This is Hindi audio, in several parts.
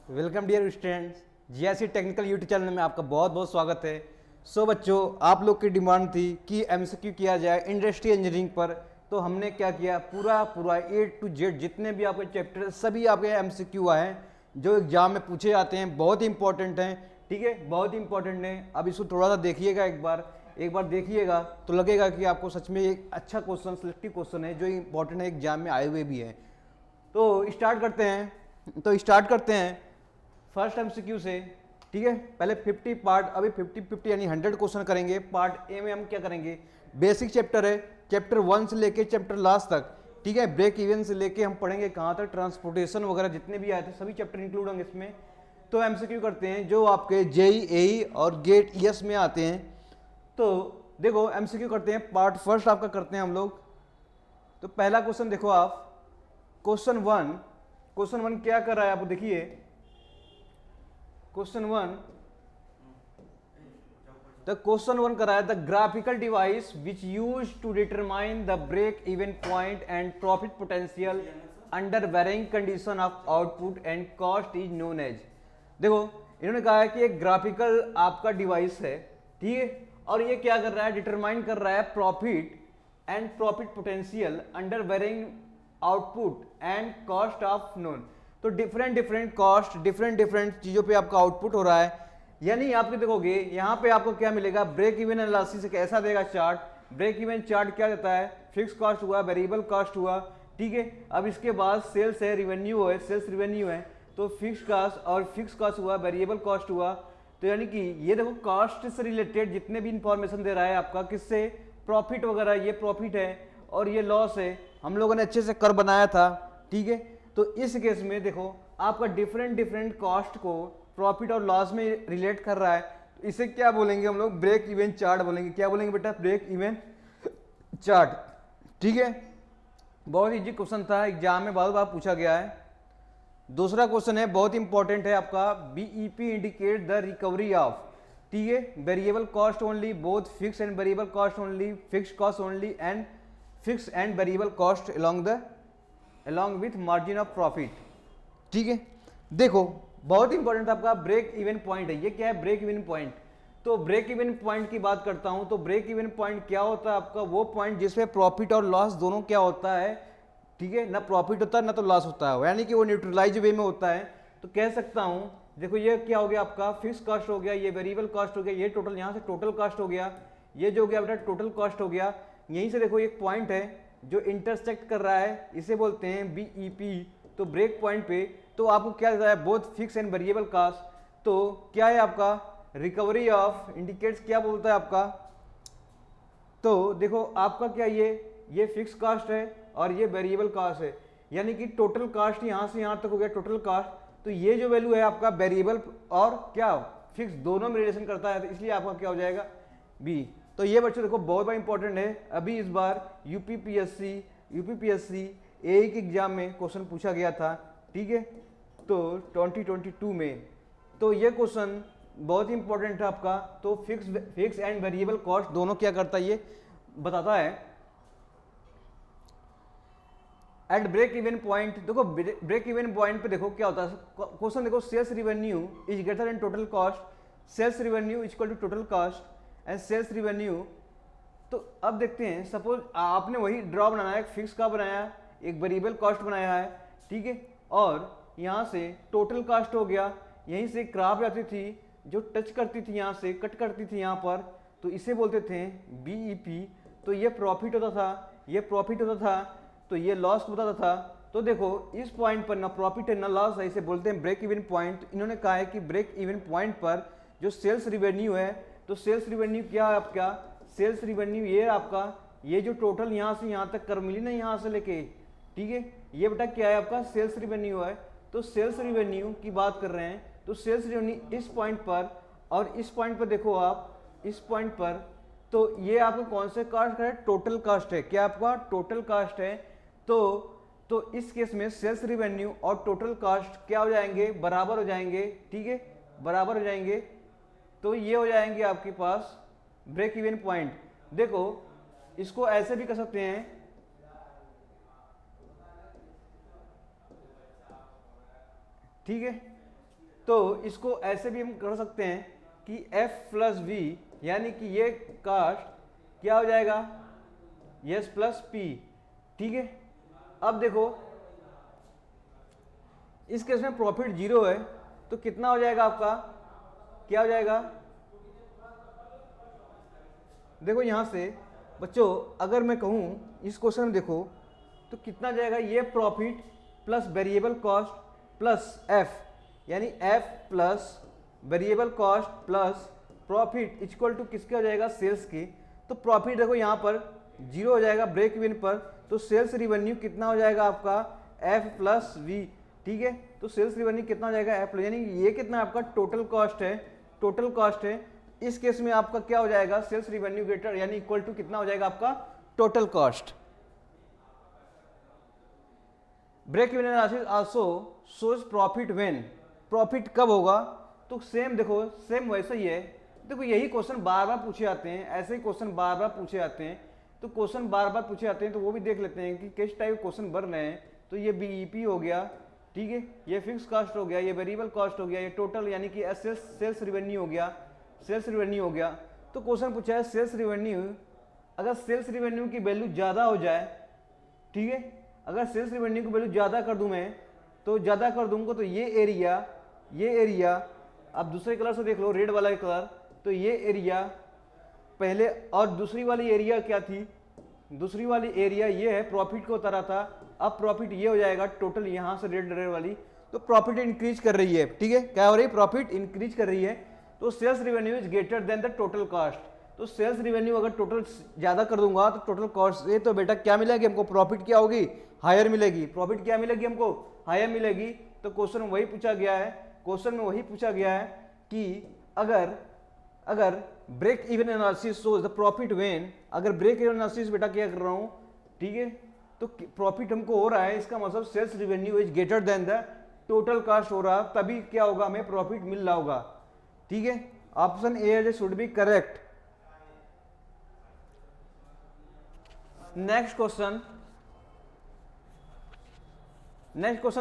Welcome dear students, GIC technical YouTube channel में आपका बहुत बहुत स्वागत है। बच्चों, आप लोग की डिमांड थी कि एमसीक्यू किया जाए इंडस्ट्री इंजीनियरिंग पर, तो हमने क्या किया, पूरा ए टू जेड जितने भी आपके चैप्टर सभी आपके एमसीक्यू आए हैं जो एग्जाम में पूछे जाते हैं, बहुत ही इंपॉर्टेंट हैं। ठीक है, बहुत ही इंपॉर्टेंट है। अब इसको थोड़ा सा देखिएगा, एक बार देखिएगा तो लगेगा कि आपको सच में एक अच्छा क्वेश्चन, सिलेक्टिव क्वेश्चन है जो इंपॉर्टेंट है, एग्जाम में आए हुए भी हैं। तो स्टार्ट करते हैं फर्स्ट एमसीक्यू से। ठीक है, पहले 50 पार्ट, अभी 50 यानी 100 क्वेश्चन करेंगे। पार्ट ए में हम क्या करेंगे, बेसिक चैप्टर है, चैप्टर 1 से लेके चैप्टर लास्ट तक। ठीक है, ब्रेक इवन से लेके हम पढ़ेंगे कहाँ तक, ट्रांसपोर्टेशन वगैरह जितने भी आए थे सभी चैप्टर इंक्लूड होंगे इसमें। तो एमसीक्यू करते हैं जो आपके जेई एई और गेट ईएस में आते हैं। तो देखो एमसीक्यू करते हैं, पार्ट फर्स्ट आपका करते हैं हम लोग। तो पहला क्वेश्चन देखो आप, क्वेश्चन वन क्या कर रहा है आप देखिए। क्वेश्चन वन कराया, the graphical device which use to determine the break even point and profit potential under varying condition of output and cost is known as. देखो इन्होंने कहा है कि एक ग्राफिकल आपका डिवाइस है, ठीक है, और ये क्या कर रहा है, डिटरमाइन कर रहा है profit and profit potential under varying output and cost of known. तो डिफरेंट कॉस्ट, डिफरेंट चीजों पे आपका आउटपुट हो रहा है। यानी आपके देखोगे यहाँ पे आपको क्या मिलेगा, ब्रेक इवन एनालिसिस एक ऐसा देगा चार्ट। ब्रेक इवन चार्ट क्या देता है, फिक्स कॉस्ट हुआ, वेरिएबल कॉस्ट हुआ, ठीक है। अब इसके बाद सेल्स है, रिवेन्यू है, सेल्स रिवेन्यू है, तो फिक्स कॉस्ट और फिक्स कॉस्ट हुआ, वेरिएबल कॉस्ट हुआ। तो यानी कि ये देखो कॉस्ट से रिलेटेड जितने भी इंफॉर्मेशन दे रहा है आपका, किससे, प्रॉफिट वगैरह, ये प्रॉफिट है और ये लॉस है। हम लोगों ने अच्छे से कर बनाया था, ठीक है। तो इस केस में देखो आपका डिफरेंट कॉस्ट को प्रॉफिट और लॉस में रिलेट कर रहा है, तो इसे क्या बोलेंगे हम लोग, ब्रेक इवन चार्ट बोलेंगे। क्या बोलेंगे बेटा, ब्रेक इवन चार्ट। ठीक है, बहुत इजी क्वेश्चन था, एग्जाम में बहुत बार पूछा गया है। दूसरा क्वेश्चन है, बहुत इंपॉर्टेंट है आपका, BEP indicate the recovery of, ठीक है, variable cost only, both fix and variable cost only, fix cost only and fix and variable cost along with margin of profit. ठीक है, देखो बहुत इंपॉर्टेंट आपका ब्रेक इवन पॉइंट है। ये क्या है, ब्रेक इवन पॉइंट। तो ब्रेक इवन पॉइंट की बात करता हूं, तो ब्रेक इवन पॉइंट क्या होता है आपका, वो पॉइंट जिसमें प्रॉफिट और लॉस दोनों क्या होता है, ठीक है, ना प्रॉफिट होता है ना तो लॉस होता है, यानी कि वो न्यूट्रलाइज वे में होता है। तो कह सकता हूं, देखो ये क्या हो गया आपका, फिक्स कॉस्ट हो गया, ये वेरिएबल कॉस्ट हो गया, ये टोटल, यहां से टोटल कॉस्ट हो गया, ये जो हो गया बेटा टोटल कॉस्ट हो गया। यहीं से देखो एक पॉइंट है जो इंटरसेक्ट कर रहा है, इसे बोलते हैं बीईपी। तो ब्रेक पॉइंट पे तो आपको क्या देता है, both fix and variable cost. तो क्या है आपका, रिकवरी ऑफ इंडिकेट्स क्या बोलता है आपका, तो देखो आपका क्या, ये फिक्स कॉस्ट है और ये वेरिएबल कॉस्ट है, यानी कि टोटल कॉस्ट यहां से यहां तक हो गया टोटल कॉस्ट। तो ये जो वैल्यू है आपका वेरिएबल और क्या फिक्स दोनों में रिलेशन करता है, तो इसलिए आपका क्या हो जाएगा, बी। तो ये बच्चों देखो बहुत बड़ा इंपॉर्टेंट है, अभी इस बार यूपीपीएससी एई के एग्जाम में क्वेश्चन पूछा गया था, ठीक है, तो 2022 में। तो ये क्वेश्चन बहुत ही इंपॉर्टेंट है आपका। तो फिक्स एंड वेरिएबल कॉस्ट दोनों क्या करता है, ये बताता है। एट ब्रेक इवन पॉइंट, देखो ब्रेक इवन पॉइंट पे देखो क्या होता है क्वेश्चन, देखो sales revenue is greater than total cost, sales revenue is equal to total cost and sales revenue. तो अब देखते हैं, सपोज आपने वही ड्रॉ बनाना है, एक फिक्स का बनाया, एक वेरिएबल कॉस्ट बनाया है, ठीक है, और यहाँ से टोटल कॉस्ट हो गया, यहीं से क्राफ आती थी जो टच करती थी, यहाँ से कट करती थी यहाँ पर, तो इसे बोलते थे बीईपी। तो ये प्रॉफिट होता था, ये प्रॉफिट होता था, तो ये लॉस बताता था। तो देखो इस पॉइंट पर ना प्रॉफिट है ना लॉस है, इसे बोलते हैं ब्रेक इवन पॉइंट। तो इन्होंने कहा है कि ब्रेक इवन पॉइंट पर जो सेल्स रिवेन्यू है, तो सेल्स रिवेन्यू क्या है आपका, सेल्स रिवेन्यू ये आपका, ये जो टोटल यहाँ से यहाँ तक कर मिली ना, यहाँ से लेके, ठीक है, ये बेटा क्या है आपका सेल्स रिवेन्यू है। तो सेल्स रिवेन्यू की बात कर रहे हैं, तो सेल्स रिवेन्यू इस पॉइंट पर और इस पॉइंट पर देखो आप, इस पॉइंट पर, तो ये आपका कौन से कास्ट है, टोटल कास्ट है, क्या आपका टोटल कास्ट है। तो इस केस में सेल्स रिवेन्यू और टोटल कास्ट क्या हो जाएंगे, बराबर हो जाएंगे, ठीक है, बराबर हो जाएंगे। तो ये हो जाएंगे आपके पास ब्रेक इवन पॉइंट। देखो इसको ऐसे भी कर सकते हैं, ठीक है, तो इसको ऐसे भी हम कर सकते हैं कि F प्लस वी, यानी कि ये कास्ट क्या हो जाएगा, यस प्लस पी। ठीक है, अब देखो इस केस में प्रॉफिट जीरो है, तो कितना हो जाएगा आपका, क्या हो जाएगा, देखो यहां से बच्चों अगर मैं कहूं इस क्वेश्चन में देखो तो कितना जाएगा, ये profit plus variable cost plus F, यानी F plus variable cost plus profit equal to किसके हो जाएगा, सेल्स के। तो प्रॉफिट देखो यहाँ पर जीरो हो जाएगा ब्रेक इवन पर, तो सेल्स रिवेन्यू कितना हो जाएगा आपका, एफ प्लस वी। ठीक है, तो सेल्स रिवेन्यू कितना हो जाएगा, एफ, यानी ये कितना आपका टोटल कॉस्ट है, टोटल कॉस्ट है। इस केस में आपका क्या हो जाएगा, सेल्स रिवेन्यू ग्रेटर यानी इक्वल टू कितना हो जाएगा आपका, total cost. Break even analysis also shows profit when, profit कब होगा, तो सेम देखो सेम वैसा ही है। देखो यही क्वेश्चन बार बार पूछे जाते हैं, ऐसे ही क्वेश्चन बार बार पूछे जाते हैं, तो क्वेश्चन बार बार पूछे जाते हैं तो वो भी देख लेते हैं कि किस टाइप क्वेश्चन बन रहे हैं। तो ये बीईपी हो गया, ठीक है, ये फिक्स कॉस्ट हो गया, ये वेरिएबल कॉस्ट हो गया, ये टोटल यानी कि सेल्स रिवेन्यू हो गया, सेल्स रिवेन्यू हो गया। तो क्वेश्चन पूछा है सेल्स रिवेन्यू, अगर सेल्स रिवेन्यू की वैल्यू ज़्यादा हो जाए, ठीक है, अगर सेल्स रिवेन्यू की वैल्यू ज़्यादा कर दूं मैं, तो ज़्यादा कर दूंगा तो ये एरिया अब दूसरे कलर से देख लो, रेड वाला कलर, तो ये एरिया पहले, और दूसरी वाली एरिया क्या थी, दूसरी वाली एरिया ये है, प्रॉफिट को उतारा था, अब प्रॉफिट ये हो जाएगा टोटल, यहां से रेड वाली, तो प्रॉफिट इंक्रीज कर रही है। ठीक है, क्या हो रही है, प्रॉफिट इंक्रीज कर रही है। तो sales revenue is greater than the total cost, तो सेल्स रिवेन्यू अगर टोटल ज्यादा कर दूंगा तो टोटल कॉस्ट से तो बेटा क्या मिलेगी हमको, प्रॉफिट क्या होगी, हायर मिलेगी, प्रॉफिट क्या मिलेगी हमको, हायर मिलेगी। तो क्वेश्चन वही पूछा गया है, क्वेश्चन में वही पूछा गया है कि अगर break even analysis shows the profit when, अगर ब्रेक इवन एनालिसिस बेटा क्या कर रहा हूं, ठीक है, तो प्रॉफिट हमको हो रहा है, इसका मतलब sales revenue is greater than the total cost हो रहा, तभी क्या होगा, हमें प्रॉफिट मिल रहा होगा। ठीक है, option A should be correct. Next question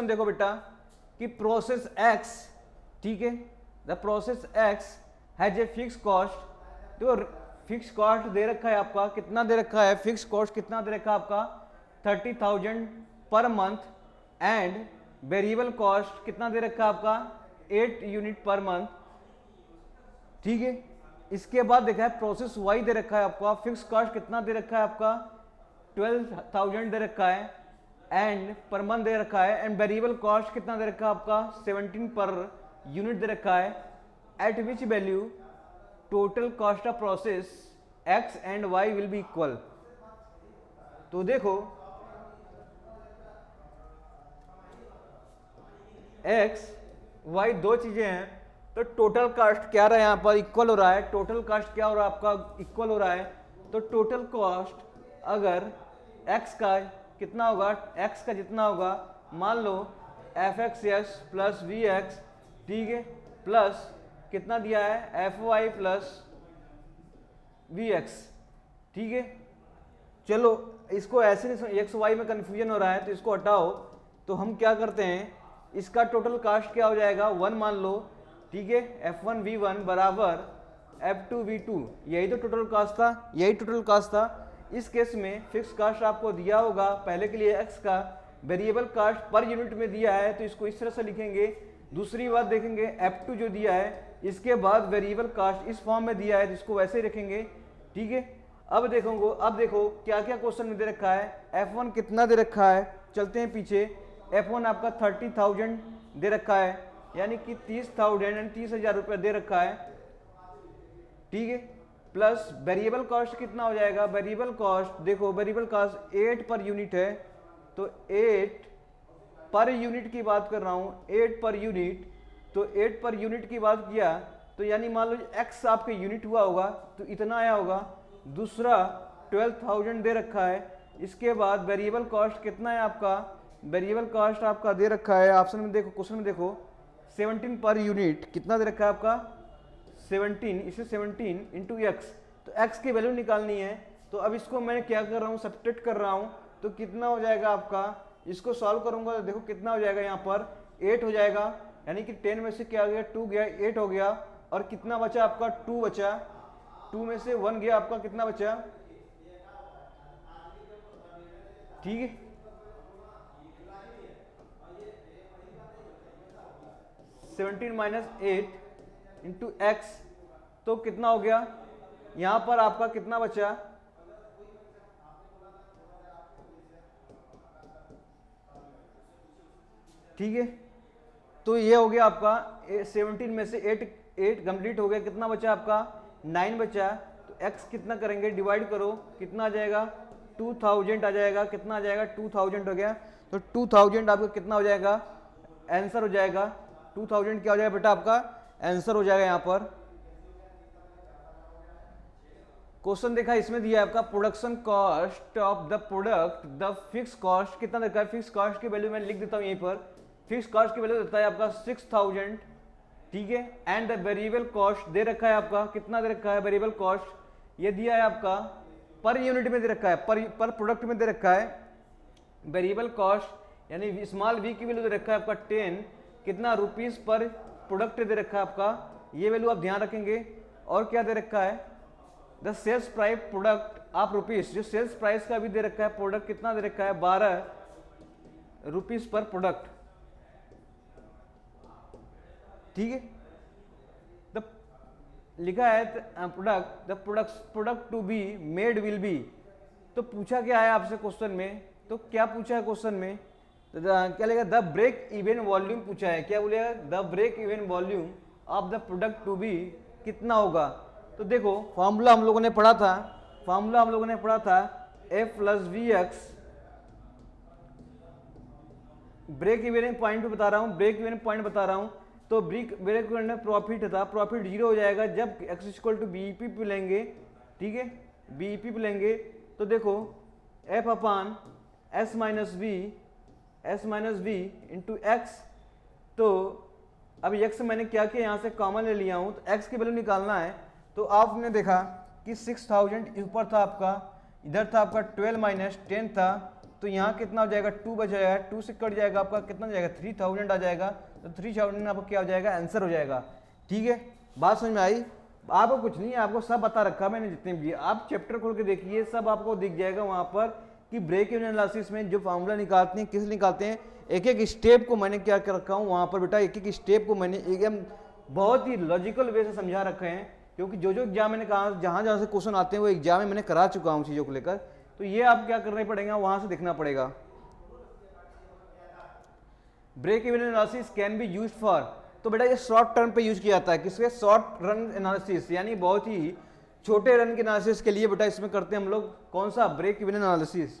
देखो बेटा कि प्रोसेस एक्स, ठीक है, the process x has a fix cost, देखो फिक्स कॉस्ट दे रखा है आपका, कितना दे रखा है, फिक्स कॉस्ट कितना दे रखा है आपका 30,000 per month, and variable cost कितना दे रखा है आपका 8 यूनिट पर मंथ। ठीक है, इसके बाद देखा है प्रोसेस वाई दे रखा है आपका, फिक्स कॉस्ट कितना दे रखा है आपका 12,000 दे रखा है, एंड पर मंथ दे रखा है, एंड वेरिएबल कॉस्ट कितना दे रखा है आपका 17 पर यूनिट दे रखा है। At which value total cost of process X and Y will be equal. तो देखो एक्स वाई दो चीजें हैं, तो टोटल कॉस्ट क्या रहा है यहाँ पर, इक्वल हो रहा है, टोटल कॉस्ट क्या हो रहा है आपका, इक्वल हो रहा है। तो टोटल कॉस्ट अगर एक्स का कितना होगा, एक्स का जितना होगा, मान लो F X S plus V X, ठीक है, प्लस कितना दिया है F Y plus V X. ठीक है, चलो इसको ऐसे नहीं, एक्स वाई में कंफ्यूजन हो रहा है तो इसको हटाओ। तो हम क्या करते हैं, इसका टोटल कास्ट क्या हो जाएगा 1 मान लो, ठीक है, F1 V1 बराबर F2 V2, यही तो टोटल कास्ट था, यही टोटल कास्ट था। इस केस में फिक्स कास्ट आपको दिया होगा पहले के लिए x का, वेरिएबल कास्ट पर यूनिट में दिया है तो इसको इस तरह से लिखेंगे। दूसरी बात देखेंगे F2 जो दिया है, इसके बाद वेरिएबल कास्ट इस फॉर्म में दिया है तो इसको वैसे ही रखेंगे। ठीक है, अब देखो क्या क्या क्वेश्चन में दे रखा है। F1 कितना दे रखा है, चलते हैं पीछे। F1 आपका 30,000 दे रखा है, यानी कि 30,000 रुपये दे रखा है। ठीक है, प्लस वेरिएबल कॉस्ट कितना हो जाएगा, वेरिएबल कॉस्ट देखो, वेरिएबल कॉस्ट 8 पर यूनिट है, तो 8 पर यूनिट की बात कर रहा हूं, 8 पर यूनिट, तो 8 पर यूनिट की बात किया तो यानी मान लो x आपके यूनिट हुआ होगा तो इतना आया होगा। दूसरा 12,000 दे रखा है, इसके बाद वेरिएबल कॉस्ट कितना है आपका, वेरिएबल कॉस्ट आपका दे रखा है ऑप्शन में देखो, क्वेश्चन में देखो 17 पर यूनिट, कितना दे रखा है आपका 17, इसे 17 इंटू एक्स, तो x की वैल्यू निकालनी है। तो अब इसको मैं क्या कर रहा हूँ, सब्ट्रैक्ट कर रहा हूँ, तो कितना हो जाएगा आपका, इसको सॉल्व करूंगा तो देखो कितना हो जाएगा, यहाँ पर 8 हो जाएगा, यानी कि 10 में से क्या गया, 2 गया, 8 हो गया, और कितना बचा आपका, 2 बचा, 2 में से 1 गया आपका, कितना बचा, ठीक है, 17 माइनस 8 इंटू एक्स, तो कितना हो गया, यहां पर आपका कितना बचा, ठीक है, तो ये हो गया आपका 17 में से 8 कंप्लीट हो गया, कितना बचा आपका, 9 बचा, तो x कितना करेंगे, डिवाइड करो, कितना आ जाएगा, 2000 आ जाएगा, कितना आ जाएगा, 2000 हो गया, तो 2000 आपका कितना हो जाएगा, आंसर हो जाएगा, 2000 क्या हो जाएगा बेटा आपका आंसर हो जाएगा। यहां पर क्वेश्चन देखा, इसमें दिया है आपका production cost of the product, the fix cost कितना देखा है, फिक्स कॉस्ट की वैल्यू मैं लिख देता हूं यहीं पर, फिक्स कॉस्ट की वैल्यू देता है आपका 6000, ठीक है, एंड द वेरिएबल कॉस्ट दे रखा है आपका, कितना दे रखा है वेरिएबल कॉस्ट, ये दिया है आपका पर यूनिट में दे रखा है, पर प्रोडक्ट में दे रखा है वेरिएबल कॉस्ट, यानी स्मॉल वी की वैल्यू दे रखा है आपका 10, कितना रुपीस पर प्रोडक्ट दे रखा है आपका, ये वैल्यू आप ध्यान रखेंगे, और क्या दे रखा है, the sales price product of rupees, जो सेल्स प्राइस का भी दे रखा है, प्रोडक्ट कितना दे रखा है 12 रुपीस पर प्रोडक्ट, ठीक है, द लिखा है product, the product to be made will be, तो पूछा क्या है आपसे क्वेश्चन में, तो क्या पूछा है क्वेश्चन में, तो क्या लिखा, द ब्रेक इवन वॉल्यूम पूछा है, क्या बोलेगा, the break even volume of the product to be कितना होगा, तो देखो फॉर्मूला हम लोगों ने पढ़ा था, f plus V X, break even point पे बता रहा हूं, ब्रेक इवन पॉइंट बता रहा हूं, तो ब्रेक इवन में प्रॉफिट था, प्रॉफिट 0 हो जाएगा जब x इक्वल टू बीईपी पे लेंगे, ठीक है, बीईपी पे लेंगे, तो देखो f upon S minus V into X, तो अब x मैंने क्या किया, यहां से कॉमन ले लिया हूं, तो x की वैल्यू निकालना है, तो आपने देखा कि 6000 ऊपर था आपका, इधर था आपका 12 माइनस 10 था, तो यहाँ कितना हो जाएगा, 2 बच जाएगा, 2 से कट जाएगा आपका, कितना जाएगा 3000 आ जाएगा, तो 3000 आपका क्या हो जाएगा, आंसर हो जाएगा, ठीक है, बात समझ में आई, आपको कुछ नहीं है, आपको सब बता रखा मैंने जितने भी, आप चैप्टर खोल के देखिए, सब आपको दिख जाएगा वहां पर कि ब्रेक इवन एनालिसिस में जो फार्मूला निकालते हैं, किस निकालते हैं, एक एक स्टेप को मैंने क्या कर रखा हूँ वहां पर बेटा, एक एक स्टेप को मैंने एकदम बहुत ही लॉजिकल वे से समझा रखे हैं, क्योंकि जो एग्जाम मैंने कहा, जहां से क्वेश्चन आते हैं वो एग्जाम में मैंने करा चुका हूं चीजों को लेकर, तो ये आप क्या करना पड़ेगा, वहां से देखना पड़ेगा। Break even analysis can be used for, तो बेटा ये शॉर्ट टर्म पे यूज किया जाता है, किसके, शॉर्ट रन एनालिसिस, यानी बहुत ही छोटे रन के एनालिसिस के लिए बेटा इसमें करते हैं हम लोग, कौन सा, ब्रेक इवन एनालिसिस,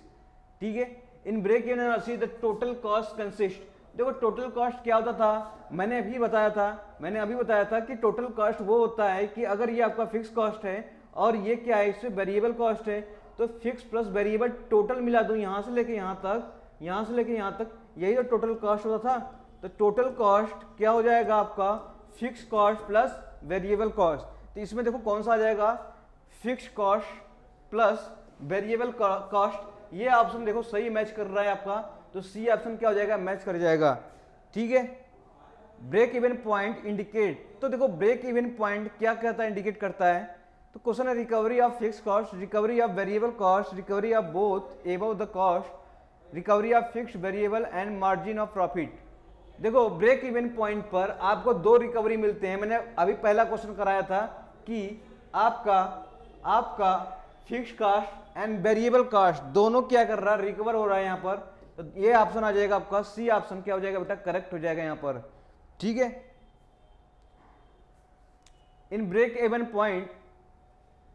ठीक है, in break even analysis the total cost consist, देखो टोटल कॉस्ट क्या होता था, मैंने अभी बताया था कि टोटल कॉस्ट वो होता है कि अगर ये आपका फिक्स कॉस्ट है और ये क्या है, इससे वेरिएबल कॉस्ट है, तो फिक्स प्लस वेरिएबल टोटल मिला दूं, यहां से लेके यहां तक, यही तो टोटल कॉस्ट होता था, तो टोटल कॉस्ट क्या हो जाएगा आपका, fix cost plus variable cost, तो इसमें देखो कौन सा आ जाएगा, fix cost plus variable cost, ये ऑप्शन देखो सही मैच कर रहा है आपका, तो सी ऑप्शन क्या हो जाएगा, मैच कर जाएगा, ठीक है। ब्रेक इवन पॉइंट इंडिकेट, तो देखो ब्रेक इवन पॉइंट क्या कहता है, इंडिकेट करता है, तो क्वेश्चन है recovery of fix cost, recovery of variable cost, recovery of both above the cost, recovery of fixed variable and margin of profit. देखो ब्रेक इवन पॉइंट पर आपको दो रिकवरी मिलते हैं, मैंने अभी पहला क्वेश्चन कराया था कि आपका fix cost and variable cost दोनों क्या कर रहा है, रिकवर हो रहा है यहाँ पर, तो ये ऑप्शन आ जाएगा आपका सी ऑप्शन क्या हो जाएगा बेटा, करेक्ट हो जाएगा यहाँ पर, ठीक है। In break even point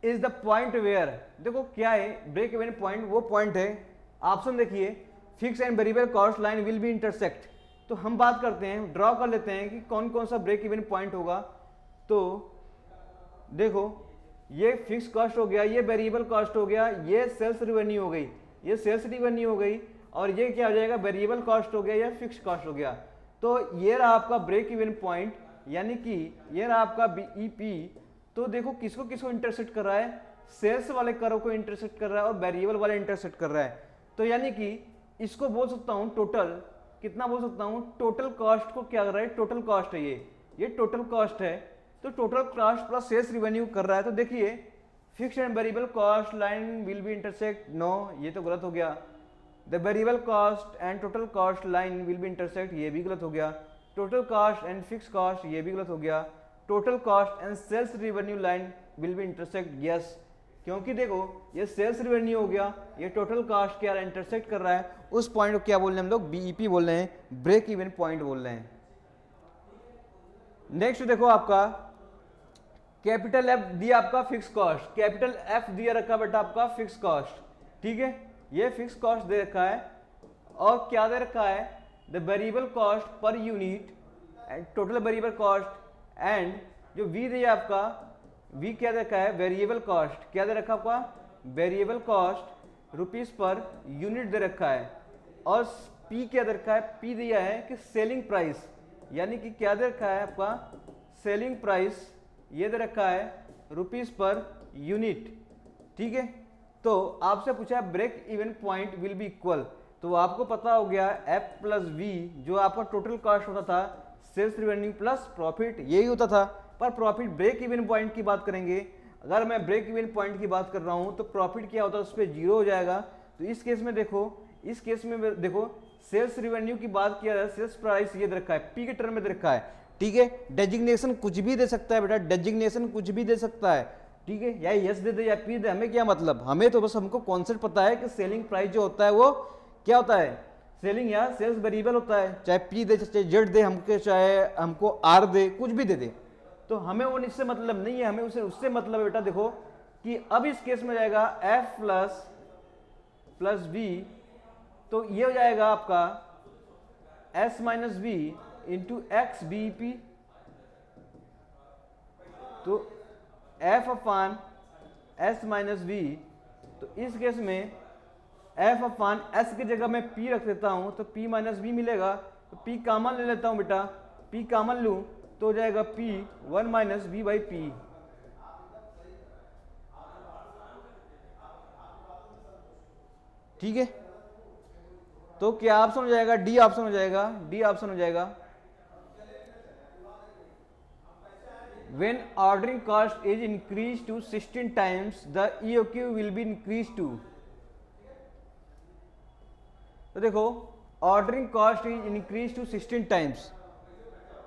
is the point where, देखो क्या है ब्रेक इवन पॉइंट, वो पॉइंट है, ऑप्शन देखिए fix and variable cost line will be intersect, तो हम बात करते हैं, ड्रॉ कर लेते हैं कि कौन कौन सा ब्रेक इवन पॉइंट होगा, तो देखो ये फिक्स कॉस्ट हो गया, ये वेरिएबल कॉस्ट हो गया, ये सेल्स रिवेन्यू हो गई, ये सेल्स रिवेन्यू हो गई, और ये क्या हो जाएगा, वेरिएबल कॉस्ट हो गया या फिक्स कॉस्ट हो गया, तो ये रहा आपका ब्रेक इवन पॉइंट, यानी कि ये रहा आपका बीईपी, तो देखो किसको किसको इंटरसेक्ट कर रहा है, सेल्स वाले कर्व को इंटरसेक्ट कर रहा है और वेरिएबल वाले इंटरसेक्ट कर रहा है, तो यानी कि इसको बोल सकता हूं टोटल, कितना बोल सकता हूँ, टोटल कॉस्ट को क्या कर रहा है, टोटल कॉस्ट है ये टोटल कॉस्ट है। तो total cost plus sales revenue कर रहा है। तो देखिए fixed and variable cost line will be intersect, no ये तो गलत हो गया। The variable cost and total cost line will be intersect, ये भी गलत हो गया। Total cost and fix cost, ये भी गलत हो गया। Total cost and sales revenue line will be intersect, yes, क्योंकि देखो ये सेल्स रिवेन्यू हो गया, ये टोटल कॉस्ट क्या इंटरसेक्ट कर रहा है, उस पॉइंट को क्या बोल रहे हैं हम लोग, बीईपी बोल रहे हैं, ब्रेक इवन पॉइंट बोल रहे हैं। नेक्स्ट देखो आपका कैपिटल एफ दिया आपका फिक्स कॉस्ट, कैपिटल एफ दिया रखा बेटा आपका फिक्स कॉस्ट, ठीक है, ये फिक्स कॉस्ट दे रखा है। और क्या दे रखा है, the variable cost per unit and total variable cost and जो वी दिया आपका, वी क्या दे रखा है, वेरिएबल कॉस्ट, क्या दे रखा आपका, variable cost rupees per unit दे रखा है। और पी क्या दे रखा है, पी दिया है कि सेलिंग प्राइस, यानी कि क्या दे रखा है आपका, सेलिंग प्राइस ये दे रखा है रुपीस पर यूनिट, ठीक है। तो आपसे पूछा है break even point will be equal, तो आपको पता हो गया एफ प्लस वी जो आपका टोटल कॉस्ट होता था, सेल्स रिवेन्यू प्लस प्रॉफिट, यही होता था। पर प्रॉफिट ब्रेक इवन पॉइंट की बात करेंगे, अगर मैं ब्रेक इवन पॉइंट की बात कर रहा हूं तो प्रॉफिट क्या होता है, उस पर जीरो हो जाएगा। तो इस केस में देखो, इस केस में देखो सेल्स रिवेन्यू की बात किया जाए, सेल्स प्राइस ये दे रखा है, पी के टर्म में दे रखा है, ठीक है। डेजिग्नेशन कुछ भी दे सकता है बेटा, डेजिग्नेशन कुछ भी दे सकता है, ठीक है, या यस दे दे या पी दे, हमें क्या मतलब, हमें तो बस हमको कॉन्सेप्ट पता है कि सेलिंग प्राइस जो होता है वो क्या होता है, सेलिंग या सेल्स वेरिएबल होता है, चाहे पी दे चाहे जेड दे हमको, चाहे हमको आर दे, कुछ भी दे दे, तो हमें वो इससे मतलब नहीं है, हमें उससे मतलब है बेटा। देखो कि अब इस केस में जाएगा एफ प्लस बी, तो ये हो जाएगा आपका S minus B into X B P, तो F upon S minus B, तो इस केस में एफ अपान एस की जगह मैं पी रख देता हूं, तो पी माइनस बी मिलेगा, तो पी कॉमन ले लेता हूं बेटा, पी कॉमन लूं तो हो जाएगा P one minus B by P, ठीक है। तो क्या ऑप्शन हो जाएगा, डी ऑप्शन हो जाएगा, डी ऑप्शन हो जाएगा। When ordering cost is increased to 16 times, the EOQ will be increased to, तो देखो ordering cost is increase to 16 times,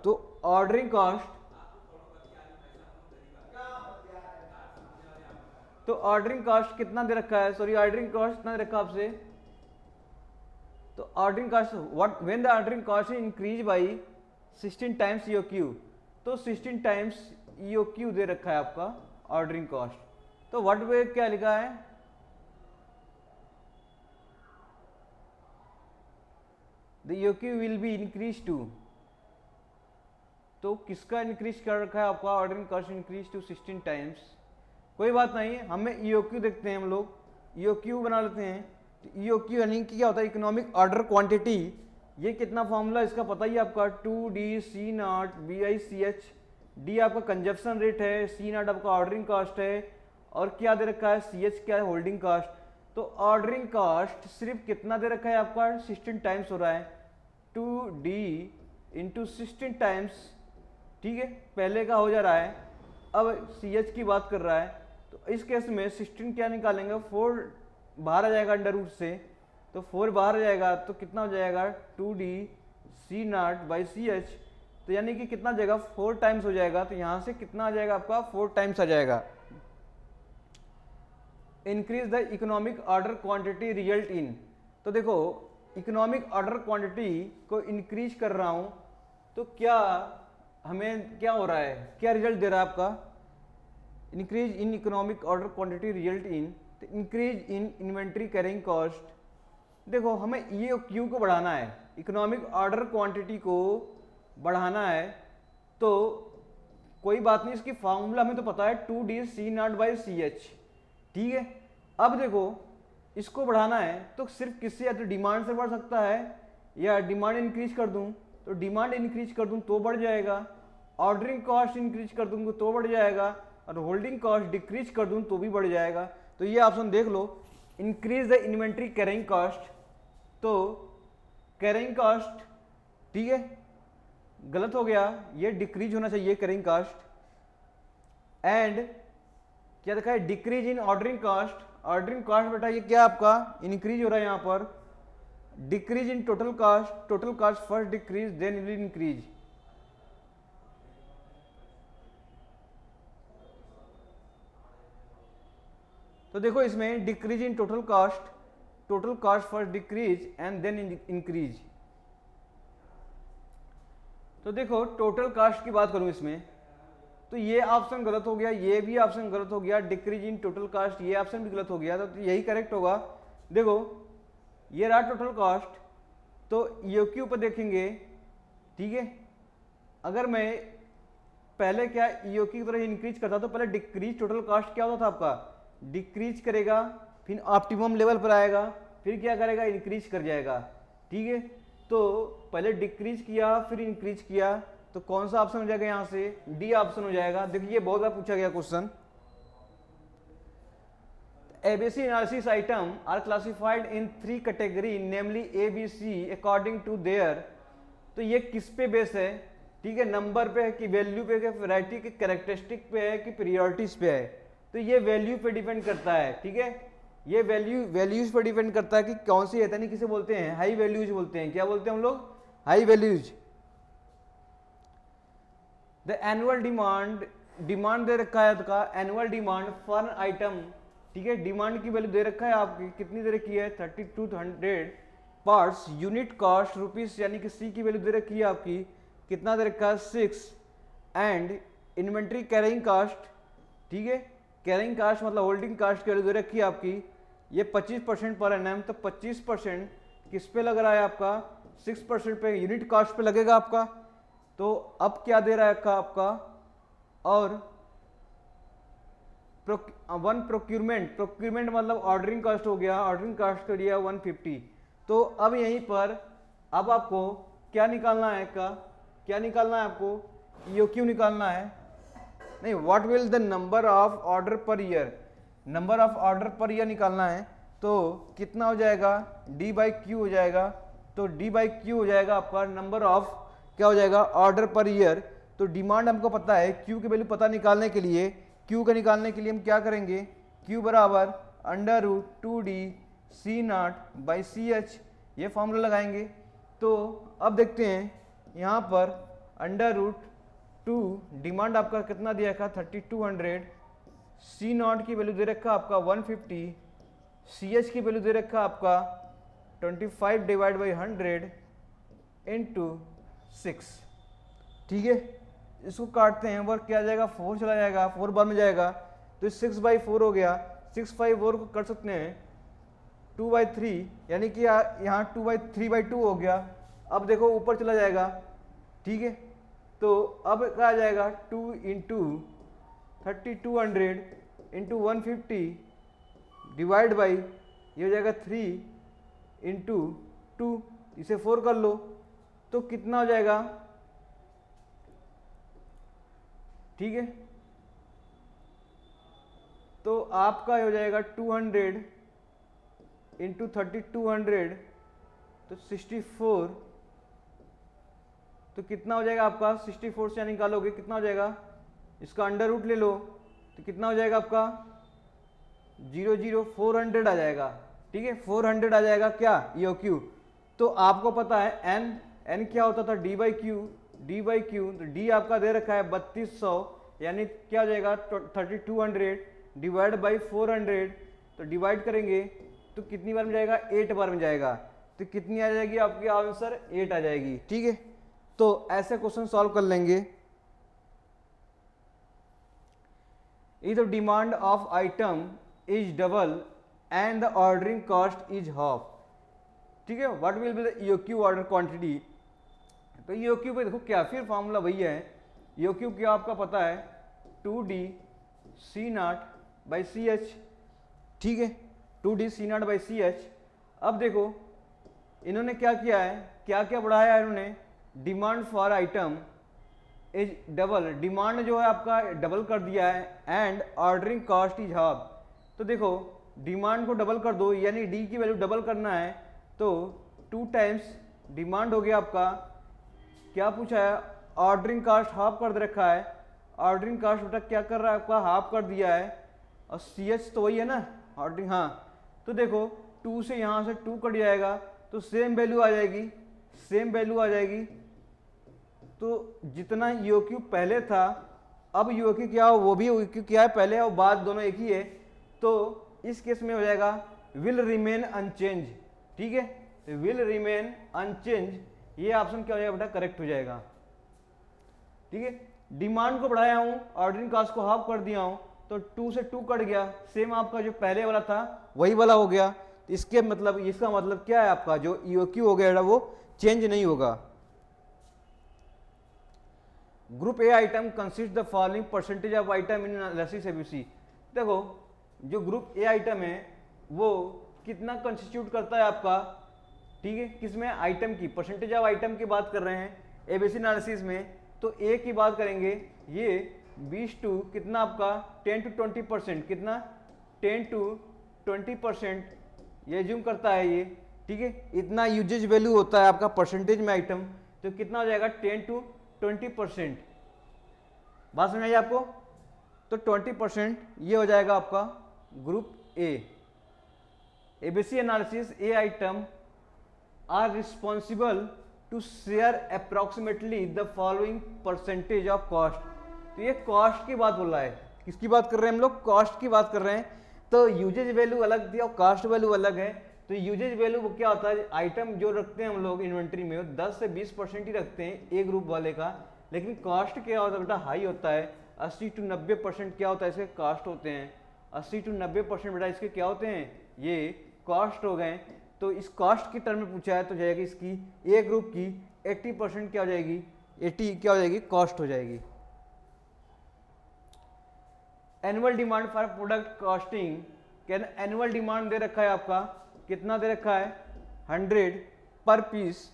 तो ऑर्डरिंग कॉस्ट, तो ऑर्डरिंग कॉस्ट कितना दे रखा है, सॉरी ऑर्डरिंग कॉस्ट कितना दे रखा आपसे, तो ordering cost what when the ordering cost is increase by 16 times EOQ, तो 16 टाइम्स EOQ दे रखा है आपका ऑर्डरिंग कॉस्ट, तो व्हाट वे क्या लिखा है, the EOQ will be increase to, तो किसका इंक्रीज कर रखा है आपका, ordering cost increase to 16 times, कोई बात नहीं, हमें EOQ देखते हैं, हम लोग EOQ बना लेते हैं। तो EOQ यानी कि क्या होता है, इकोनॉमिक ऑर्डर क्वांटिटी, ये कितना फॉर्मूला इसका पता ही आपका, 2D/C0 BI/CH, डी आपका कंजप्शन रेट है, C0 आपका ऑर्डरिंग कॉस्ट है, और क्या दे रखा है, CH क्या है, होल्डिंग कॉस्ट। तो ऑर्डरिंग कॉस्ट सिर्फ कितना दे रखा है आपका, 16 टाइम्स हो रहा है, 2D इंटू 16 टाइम्स, ठीक है, पहले का हो जा रहा है, अब CH की बात कर रहा है, तो इस केस में 16 क्या निकालेंगे, 4 बाहर आ जाएगा अंडर रूट से, तो 4 बाहर आ जाएगा, तो कितना हो जाएगा 2D/C0/CH, तो यानी कि कितना जाएगा 4 टाइम्स हो जाएगा, तो यहां से कितना आ जाएगा आपका 4 टाइम्स आ जाएगा। Increase the economic order quantity result in, तो देखो इकोनॉमिक ऑर्डर क्वांटिटी को इंक्रीज कर रहा हूं, तो क्या हमें क्या हो रहा है, क्या रिजल्ट दे रहा है आपका, increase in economic order quantity result in, तो increase in inventory carrying cost. देखो हमें EOQ को बढ़ाना है, इकोनॉमिक ऑर्डर क्वांटिटी को बढ़ाना है, तो कोई बात नहीं, इसकी फॉर्मूला हमें तो पता है 2D/C0/CH, ठीक है। अब देखो इसको बढ़ाना है तो सिर्फ किससे, या तो डिमांड से बढ़ सकता है, या डिमांड इंक्रीज कर दूं, तो डिमांड इंक्रीज कर दूं तो बढ़ जाएगा, ऑर्डरिंग कॉस्ट इंक्रीज कर दूंगा तो बढ़ जाएगा, और होल्डिंग कॉस्ट डिक्रीज कर दूं तो भी बढ़ जाएगा। तो ये ऑप्शन देख लो, increase the inventory carrying cost, तो कैरिंग कॉस्ट ठीक है, गलत हो गया, ये डिक्रीज होना चाहिए कैरिंग कास्ट। एंड क्या देखा है, decrease in ordering cost. Ordering cost बेटा ये क्या आपका इंक्रीज हो रहा है यहाँ पर। Decrease in total cost, total cost first decrease then will increase. तो देखो इसमें decrease in total cost first decrease and then increase. तो देखो टोटल कास्ट की बात करूं इसमें, तो ये ऑप्शन गलत हो गया, ये भी ऑप्शन गलत हो गया, डिक्रीज इन टोटल कास्ट ये ऑप्शन भी गलत हो गया, तो यही करेक्ट होगा। देखो ये रहा टोटल कास्ट, तो ईओक्यू पर देखेंगे, ठीक है। अगर मैं पहले क्या ईओक्यू की तरह इंक्रीज करता तो पहले डिक्रीज टोटल कास्ट क्या होता था आपका, डिक्रीज करेगा फिर ऑप्टिमम लेवल पर आएगा, फिर क्या करेगा इंक्रीज कर जाएगा, ठीक है। तो पहले डिक्रीज किया फिर इंक्रीज किया, तो कौन सा ऑप्शन हो जाएगा यहां से, डी ऑप्शन हो जाएगा। देखिए बहुत बार पूछा गया question. ABC analysis item are classified in 3 category namely ABC according to their, तो ये किस पे बेस है, ठीक है, नंबर पे है कि वैल्यू पे, कि वैरायटी के कैरेक्टरिस्टिक पे है कि प्रायोरिटीज पे है। तो ये वैल्यू पे डिपेंड करता है, ठीक है, ये वैल्यूज पे डिपेंड करता है कि कौन सी है, यानी किसे बोलते हैं हाई वैल्यूज बोलते हैं, क्या बोलते हैं हम लोग, high values. The annual demand दे रखा है का एनुअल डिमांड फॉर आइटम, ठीक है, डिमांड की वैल्यू दे रखा है आपकी, कितनी दे रखी है 3200 पार्ट्स, यूनिट कॉस्ट रुपीस यानी कि सी की वैल्यू दे रखी है आपकी, कितना दे रखा है 6, एंड इन्वेंट्री कैरिंग कास्ट, ठीक है, कैरिंग कास्ट मतलब होल्डिंग कास्ट की वैल्यू दे रखी है आपकी, ये 25% पर एनएम, तो 25% किस पे लग रहा है आपका, 6% पे यूनिट कॉस्ट पे लगेगा आपका। तो अब क्या दे रहा है आपका, और वन प्रोक्यूरमेंट मतलब ऑर्डरिंग कॉस्ट हो गया, ऑर्डरिंग कॉस्ट कर दिया 150। तो अब यहीं पर अब आपको क्या निकालना है क्या निकालना है आपको, ईओक्यू निकालना है, नहीं what will the number of order per year, number of order per year निकालना है। तो कितना हो जाएगा, डी बाई क्यू हो जाएगा, तो डी बाई क्यू हो जाएगा आपका नंबर ऑफ क्या हो जाएगा ऑर्डर पर ईयर। तो डिमांड हमको पता है, क्यू की वैल्यू पता निकालने के लिए, क्यू का निकालने के लिए हम क्या करेंगे, क्यू बराबर √2D C0/CH, ये फॉर्मूला लगाएंगे। तो अब देखते हैं यहाँ पर √2 डिमांड आपका कितना दिया था 3200, C0 की वैल्यू दे रखा आपका 150, CH की वैल्यू दे रखा आपका 25/100 × 6, ठीक है। इसको काटते हैं, वर्क क्या जाएगा 4 चला जाएगा, 4 बार में जाएगा, तो 6/4 हो गया, 6/4 को कर सकते हैं 2/3, यानी कि यहाँ 2/3/2 हो गया। अब देखो ऊपर चला जाएगा, ठीक है, तो अब क्या आ जाएगा 2 × 3200 × 150 डिवाइड बाई ये हो जाएगा 3 × 2, इसे 4 कर लो, तो कितना हो जाएगा, ठीक है। तो आपका हो जाएगा 200 × 3200, तो 64, तो कितना हो जाएगा आपका 64 से निकालोगे कितना हो जाएगा, इसका अंडर रूट ले लो, तो कितना हो जाएगा आपका 400 आ जाएगा, ठीक है, 400 आ जाएगा क्या ईओक्यू। तो आपको पता है एन क्या होता था डी बाई क्यू, तो डी आपका दे रखा है 3200, यानी क्या हो जाएगा 3200 डिवाइड बाई 400, तो डिवाइड करेंगे तो कितनी बार में जाएगा 8 बार में जाएगा, तो कितनी आ जाएगी आपकी आंसर 8 आ जाएगी, ठीक है। तो ऐसे क्वेश्चन सॉल्व कर लेंगे। If the demand of item is double and the ordering cost is half, ठीक है, what will be the EOQ order quantity. तो ईओक्यू पे देखो क्या फिर फॉर्मूला वही है, ईओक्यू क्या आपका पता है 2D C0/CH, ठीक है, 2D C0/CH। अब देखो इन्होंने क्या किया है, क्या क्या बढ़ाया है इन्होंने, demand for item is double, demand जो है आपका डबल कर दिया है, and ordering cost is half. तो देखो डिमांड को डबल कर दो, यानी डी की वैल्यू डबल करना है, तो 2 टाइम्स डिमांड हो गया आपका क्या पूछा है, ऑर्डरिंग कास्ट हाफ कर दे रखा है, ऑर्डरिंग कास्ट बेटा क्या कर रहा है आपका, हाफ कर दिया है, और सी एच तो वही है ना ऑर्डरिंग, हाँ। तो देखो 2 से यहाँ से 2 कट जाएगा तो सेम वैल्यू आ जाएगी, सेम वैल्यू आ जाएगी। तो जितना ईओक्यू पहले था, अब ईओक्यू क्या हो, वो भी ईओक्यू क्या है पहले और बाद दोनों एक ही है, तो इस केस में हो जाएगा विल रिमेन अनचेंज, ठीक है। तो विल रिमेन अनचेंज, ये ऑप्शन क्या हो जाएगा बेटा, करेक्ट हो जाएगा, ठीक है। डिमांड को बढ़ाया हूं, ऑर्डरिंग कास्ट को हाफ कर दिया हूं, तो 2 से 2 कट गया, सेम आपका जो पहले वाला था वही वाला हो गया। तो इसके मतलब, इसका मतलब क्या है, आपका जो ईओक्यू हो गया वो चेंज नहीं होगा। Group A item consist the following percentage of item in analysis ABC. देखो जो ग्रुप ए आइटम है वो कितना कंस्टिट्यूट करता है आपका, ठीक है, किसमें, आइटम की, परसेंटेज ऑफ आइटम की बात कर रहे हैं एबीसी एनालिसिस में। तो ए की बात करेंगे, ये 20 टू कितना आपका 10 to 20%, कितना 10 to 20% ये जूम करता है ये, ठीक है। इतना यूजेज वैल्यू होता है आपका परसेंटेज में आइटम, तो कितना हो जाएगा 10 to 20%। बात समझ आई आपको, तो 20% ये हो जाएगा आपका group A. ABC analysis A item are responsible to share approximately the following percentage of cost. तो ये कॉस्ट की बात बोल रहा है, किसकी बात कर रहे हैं हम लोग, कॉस्ट की बात कर रहे हैं। तो यूजेज वैल्यू अलग थी और कॉस्ट वैल्यू अलग है। तो यूजेज वैल्यू क्या होता है, आइटम जो रखते हैं हम लोग इन्वेंट्री में 10 से 20% ही रखते हैं ए ग्रुप वाले का, लेकिन कॉस्ट क्या होता है बेटा, हाई होता है, 80 to 90% क्या होता है इसके कॉस्ट होते हैं, 80 to 90% बेटा इसके क्या होते हैं, ये कॉस्ट हो गए। तो इस कॉस्ट की टर्म में पूछा है तो जाएगी इसकी ए ग्रुप की 80% क्या हो जाएगी, 80 क्या हो जाएगी, कॉस्ट हो जाएगी। Annual demand for product costing, क्या एनुअल डिमांड दे रखा है आपका, कितना दे रखा है 100 पर पीस,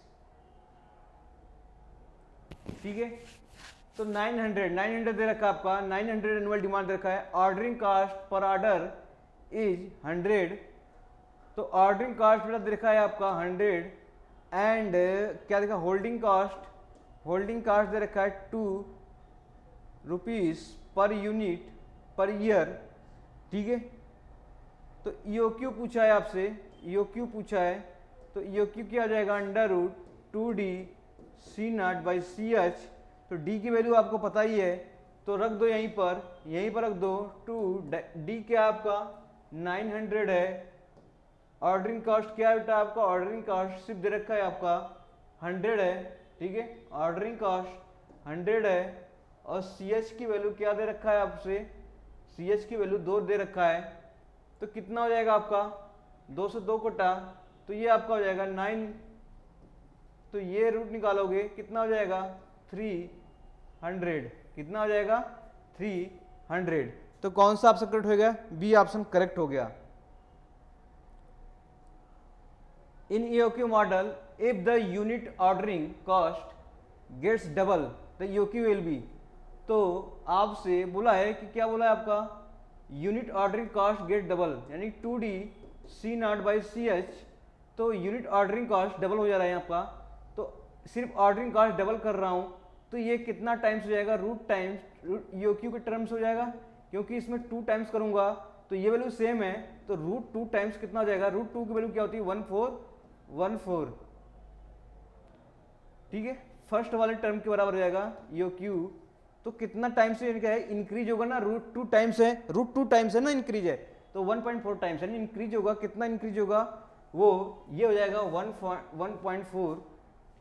ठीक है। तो 900 दे रखा है आपका, 900 एनुअल डिमांड दे रखा है। ऑर्डरिंग कास्ट पर ऑर्डर इज 100, तो ऑर्डरिंग कास्ट बेटा दे रखा है आपका 100 एंड क्या देखा, होल्डिंग कास्ट दे रखा है 2 rupees per unit per year, ठीक है। तो ईओक्यू पूछा है आपसे, ईओक्यू पूछा है, तो ईओक्यू क्या आ जाएगा, √2d C0/CH। तो डी की वैल्यू आपको पता ही है, तो रख दो यहीं पर रख दो 2d क्या आपका 900 है। ऑर्डरिंग कॉस्ट क्या है बेटा आपका, ऑर्डरिंग कॉस्ट सिर्फ दे रखा है आपका 100 है, ठीक है। ऑर्डरिंग कॉस्ट 100 है और CH की वैल्यू क्या दे रखा है आपसे, CH की वैल्यू 2 दे रखा है। तो कितना हो जाएगा आपका, 2 से 2 कटा, तो ये आपका हो जाएगा 9, तो ये रूट निकालोगे कितना हो जाएगा 300, कितना हो जाएगा 300। तो कौन सा ऑप्शन करेक्ट हो गया, बी ऑप्शन करेक्ट हो गया। In EOQ model if the unit ordering cost gets double the EOQ will be. तो आपसे बोला है कि क्या बोला है आपका, unit ordering cost get double, यानी 2d C0/CH। तो यूनिट ऑर्डरिंग कॉस्ट डबल हो जा रहा है आपका, तो सिर्फ ऑर्डरिंग कॉस्ट डबल कर रहा हूं, तो ये कितना टाइम्स हो जाएगा, रूट टाइम्स EOQ के टर्म्स हो जाएगा, क्योंकि इसमें 2 टाइम्स करूंगा तो ये वैल्यू सेम है, तो √2 टाइम्स कितना हो जाएगा, √2 की वैल्यू क्या होती है 1414, ठीक है। फर्स्ट वाले टर्म के बराबर हो जाएगा EOQ। तो कितना टाइम से क्या है, इंक्रीज होगा ना, √2 टाइम्स है, √2 टाइम्स है ना इंक्रीज है, तो 1.4 टाइम्स है ना इंक्रीज होगा। कितना इंक्रीज होगा, वो ये हो जाएगा 1.4,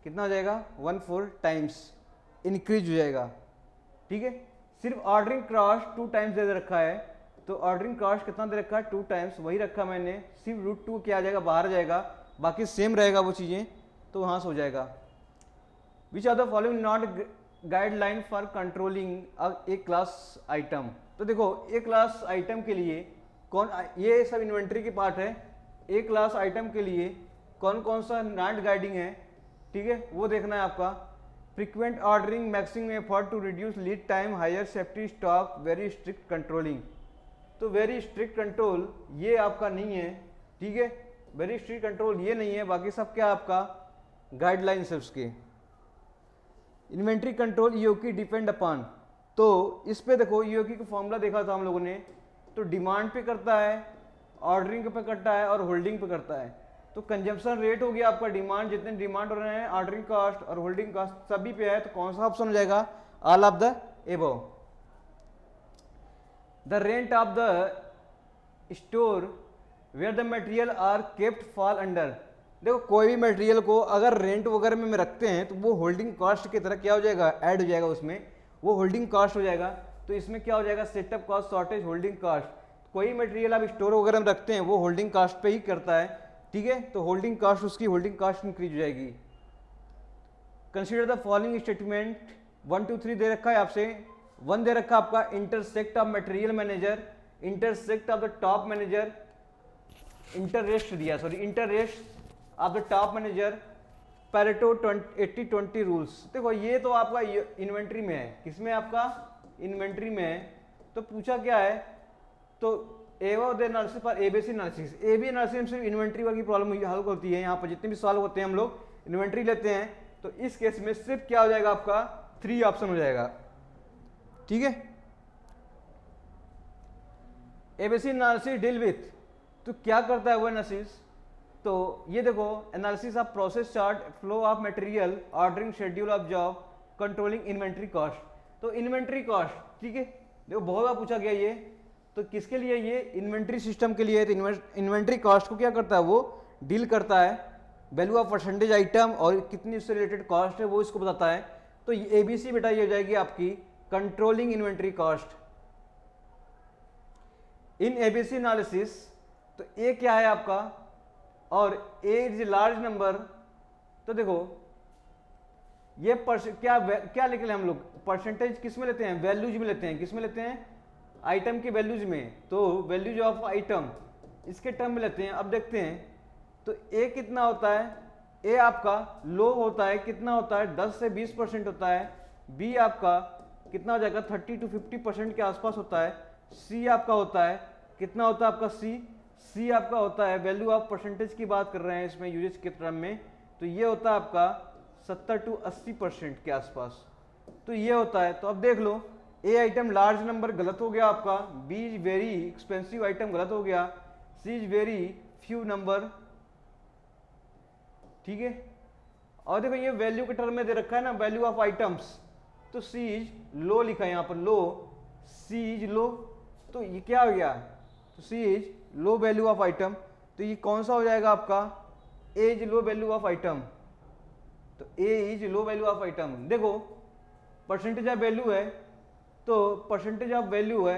कितना हो जाएगा 14 टाइम्स इंक्रीज हो जाएगा, ठीक है। सिर्फ ऑर्डरिंग कॉस्ट 2 टाइम्स दे रखा है, तो ऑर्डरिंग कॉस्ट कितना दे रखा है 2 टाइम्स, वही रखा मैंने, सिर्फ √2 क्या आ जाएगा, बाहर आ जाएगा, बाकी सेम रहेगा वो चीज़ें, तो वहाँ से हो जाएगा। Which are the following not guideline for controlling A class item. तो देखो ए क्लास आइटम के लिए कौन, ये सब इन्वेंट्री की पार्ट है, ए क्लास आइटम के लिए कौन कौन सा नॉट गाइडिंग है, ठीक है, वो देखना है आपका। Frequent ordering, maximum effort to reduce lead time, higher safety stock, very strict controlling. तो वेरी स्ट्रिक्ट कंट्रोल ये आपका नहीं है, ठीक है, वेरी स्ट्रिक्ट कंट्रोल ये नहीं है, बाकी सब क्या आपका गाइडलाइंस है उसके। Inventory control EOQ depend upon, तो इस पे देखो ईओक्यू का फॉर्मूला देखा था हम लोगों ने, तो डिमांड पे करता है, ऑर्डरिंग पे करता है और होल्डिंग पे करता है। तो कंजम्पशन रेट हो गया आपका, डिमांड जितने डिमांड हो रहे हैं, ऑर्डरिंग कॉस्ट और होल्डिंग कॉस्ट सभी पे है, तो कौन सा ऑप्शन हो जाएगा, all of the above. The rent of the store where the material are kept fall under, देखो कोई भी मटेरियल को अगर रेंट वगैरह में रखते हैं तो वो होल्डिंग कॉस्ट की तरह क्या हो जाएगा, ऐड हो जाएगा, उसमें वो होल्डिंग कॉस्ट हो जाएगा। तो इसमें क्या हो जाएगा, setup cost, shortage, holding cost. कोई मटेरियल आप स्टोर वगैरह में रखते हैं वो होल्डिंग कॉस्ट पे ही करता है, ठीक है, तो होल्डिंग कॉस्ट, उसकी होल्डिंग कॉस्ट इंक्रीज हो जाएगी। कंसीडर द फॉलोइंग स्टेटमेंट, 1 2 3 दे रखा है आपसे। 1 दे रखा आपका intersect of material manager, intersect of the top manager, interest दिया, sorry interest of the top manager, Pareto 80-20 rules. देखो ये तो आपका इन्वेंट्री में है, किसमें आपका इन्वेंट्री में है, तो पूछा क्या है, तो एवं एनालिसिस पर एबीसी एनालिसिस, एबी एनालिसिस में इन्वेंट्री वाली प्रॉब्लम हल होती है। यहाँ पर जितने भी सॉल्व होते हैं हम लोग इन्वेंट्री लेते हैं, तो इस केस में सिर्फ क्या हो जाएगा आपका 3 ऑप्शन हो जाएगा, ठीक है। एबीसी एनालिसिस डील विथ, तो क्या करता है वो एनालिसिस, तो ये देखो analysis of process chart, flow of material, ordering schedule of job, controlling inventory cost. तो इन्वेंट्री कॉस्ट, ठीक है, देखो बहुत बार पूछा गया ये, तो किसके लिए, ये इन्वेंट्री सिस्टम के लिए। तो इन्वेंट्री कॉस्ट को क्या करता है, वो डील करता है, वैल्यू ऑफ परसेंटेज आइटम और कितनी उससे रिलेटेड कॉस्ट है वो इसको बताता है। तो एबीसी बेटा ये हो जाएगी आपकी कंट्रोलिंग इन्वेंट्री कॉस्ट। इन एबीसी एनालिसिस, तो ए क्या है आपका, और ए इज लार्ज नंबर, तो देखो ये क्या लिख रहे हैं हम लोग, परसेंटेज किस में लेते हैं, वैल्यूज में लेते हैं, किस में लेते हैं, आइटम के वैल्यूज में, तो वैल्यूज ऑफ आइटम इसके टर्म में लेते हैं। अब देखते हैं तो ए कितना होता है, ए आपका लो होता है, कितना होता है 10 से 20% होता है, बी आपका कितना हो जाएगा 30 to 50% के आसपास होता है, सी आपका होता है कितना होता है आपका सी आपका होता है, वैल्यू ऑफ परसेंटेज की बात कर रहे हैं इसमें यूजेज के टर्म में, तो ये होता है आपका 70 to 80% के आसपास, तो ये होता है। तो अब देख लो ए आइटम लार्ज नंबर गलत हो गया आपका, B is very expensive item गलत हो गया, C is very few number, ठीक है। और देखो ये वैल्यू के टर्म में दे रखा है ना, वैल्यू ऑफ आइटम्स, तो सी इज लो लिखा है यहाँ पर, लो, सी इज लो, तो ये क्या हो गया, तो C is low value of item, तो ये कौन सा हो जाएगा आपका, A is low value of item, तो A is low value of item. देखो परसेंटेज ऑफ वैल्यू है, तो परसेंटेज ऑफ वैल्यू है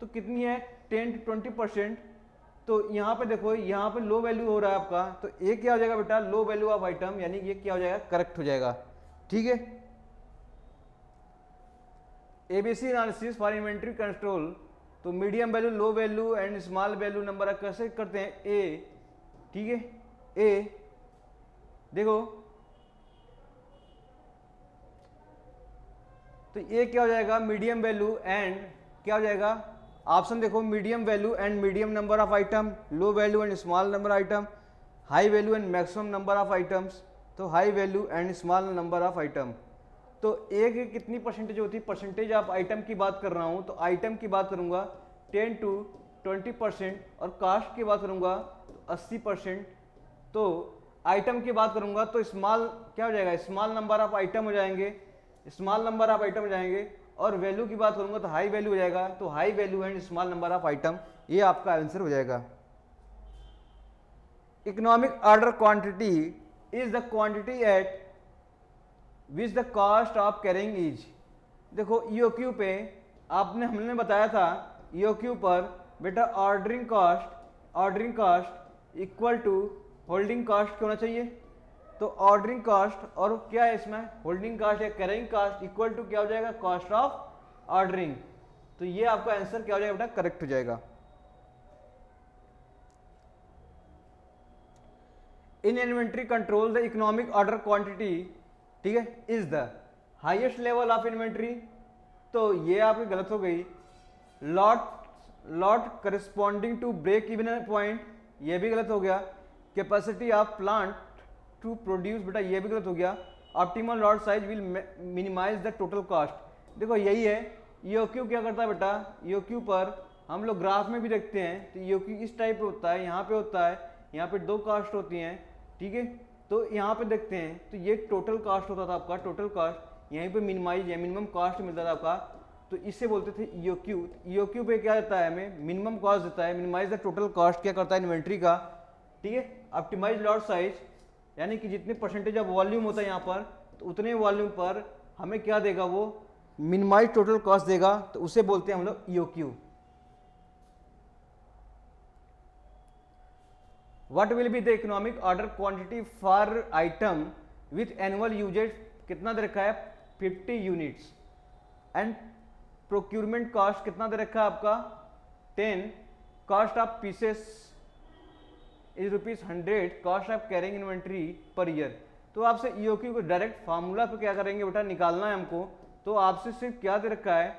तो कितनी है 10 to 20%, तो यहाँ पे देखो यहाँ पे लो वैल्यू हो रहा है आपका, तो ए क्या हो जाएगा बेटा, लो वैल्यू ऑफ आइटम, यानी ये क्या हो जाएगा, करेक्ट हो जाएगा, ठीक है। ABC analysis for inventory control, तो medium value, low value and small value number कैसे करते हैं, ए, ठीक है, ए देखो तो ये क्या हो जाएगा, मीडियम वैल्यू एंड क्या हो जाएगा, ऑप्शन देखो medium value and medium number of item, low value and small number item, high value and maximum number of items, तो high value and small number of item. तो एक कितनी परसेंटेज होती है, परसेंटेज ऑफ आइटम की बात कर रहा हूँ, तो आइटम की बात करूँगा 10 to 20%, और कास्ट की बात करूँगा तो 80%, तो आइटम की बात करूँगा तो स्मॉल क्या हो जाएगा, स्मॉल नंबर ऑफ आइटम हो जाएंगे, स्मॉल नंबर ऑफ आइटम हो जाएंगे, और वैल्यू की बात करूंगा तो हाई वैल्यू हो जाएगा, तो high value and small number of item, ये आपका आंसर हो जाएगा। Economic order quantity is the quantity at which the cost of carrying is. देखो ईओक्यू पे हमने बताया था, ईओक्यू पर बेटा ordering cost equal to holding cost होना चाहिए, तो ऑर्डरिंग कॉस्ट और क्या है इसमें, होल्डिंग कॉस्ट या कैरिंग कॉस्ट इक्वल टू क्या हो जाएगा, कॉस्ट ऑफ ऑर्डरिंग, तो ये आपका आंसर क्या हो जाएगा बेटा, करेक्ट हो जाएगा। In inventory control the economic order quantity, ठीक है, is the highest level of inventory, तो ये आपकी गलत हो गई, lot corresponding to break even point, ये भी गलत हो गया, capacity of plant to produce, बेटा ये भी गलत हो गया, optimal lot size will minimize the total cost. देखो यही है, ईओक्यू क्या करता है बेटा, ईओक्यू पर हम लोग ग्राफ में भी देखते हैं तो ईओक्यू इस टाइप पे होता है, यहाँ पे होता है, यहाँ पे दो कास्ट होती हैं, ठीक है। तो यहाँ पे देखते हैं तो ये टोटल कास्ट होता था आपका, टोटल कास्ट यहीं पे मिनिमाइज है, मिनिमम कॉस्ट मिलता था आपका, तो इससे बोलते थे ईओक्यू। ईओक्यू पे क्या देता है हमें, मिनिमम कॉस्ट देता है, मिनिमाइज द टोटल कॉस्ट क्या करता है इन्वेंट्री का, ठीक है। ऑप्टिमाइज लॉट साइज यानी कि जितने परसेंटेज ऑफ वॉल्यूम होता है यहाँ पर, तो उतने वॉल्यूम पर हमें क्या देगा, वो मिनिमाइज टोटल कॉस्ट देगा, तो उसे बोलते हैं हम लोग EOQ. What will be the economic order quantity for item with annual usage, कितना दे रखा है 50 यूनिट्स, एंड प्रोक्यूरमेंट कॉस्ट कितना दे रखा है आपका 10, cost of pieces is ₹100, cost of carrying inventory per year. तो आपसे ईओक्यू को डायरेक्ट फार्मूला पे क्या करेंगे बेटा, निकालना है हमको, तो आपसे सिर्फ क्या दे रखा है,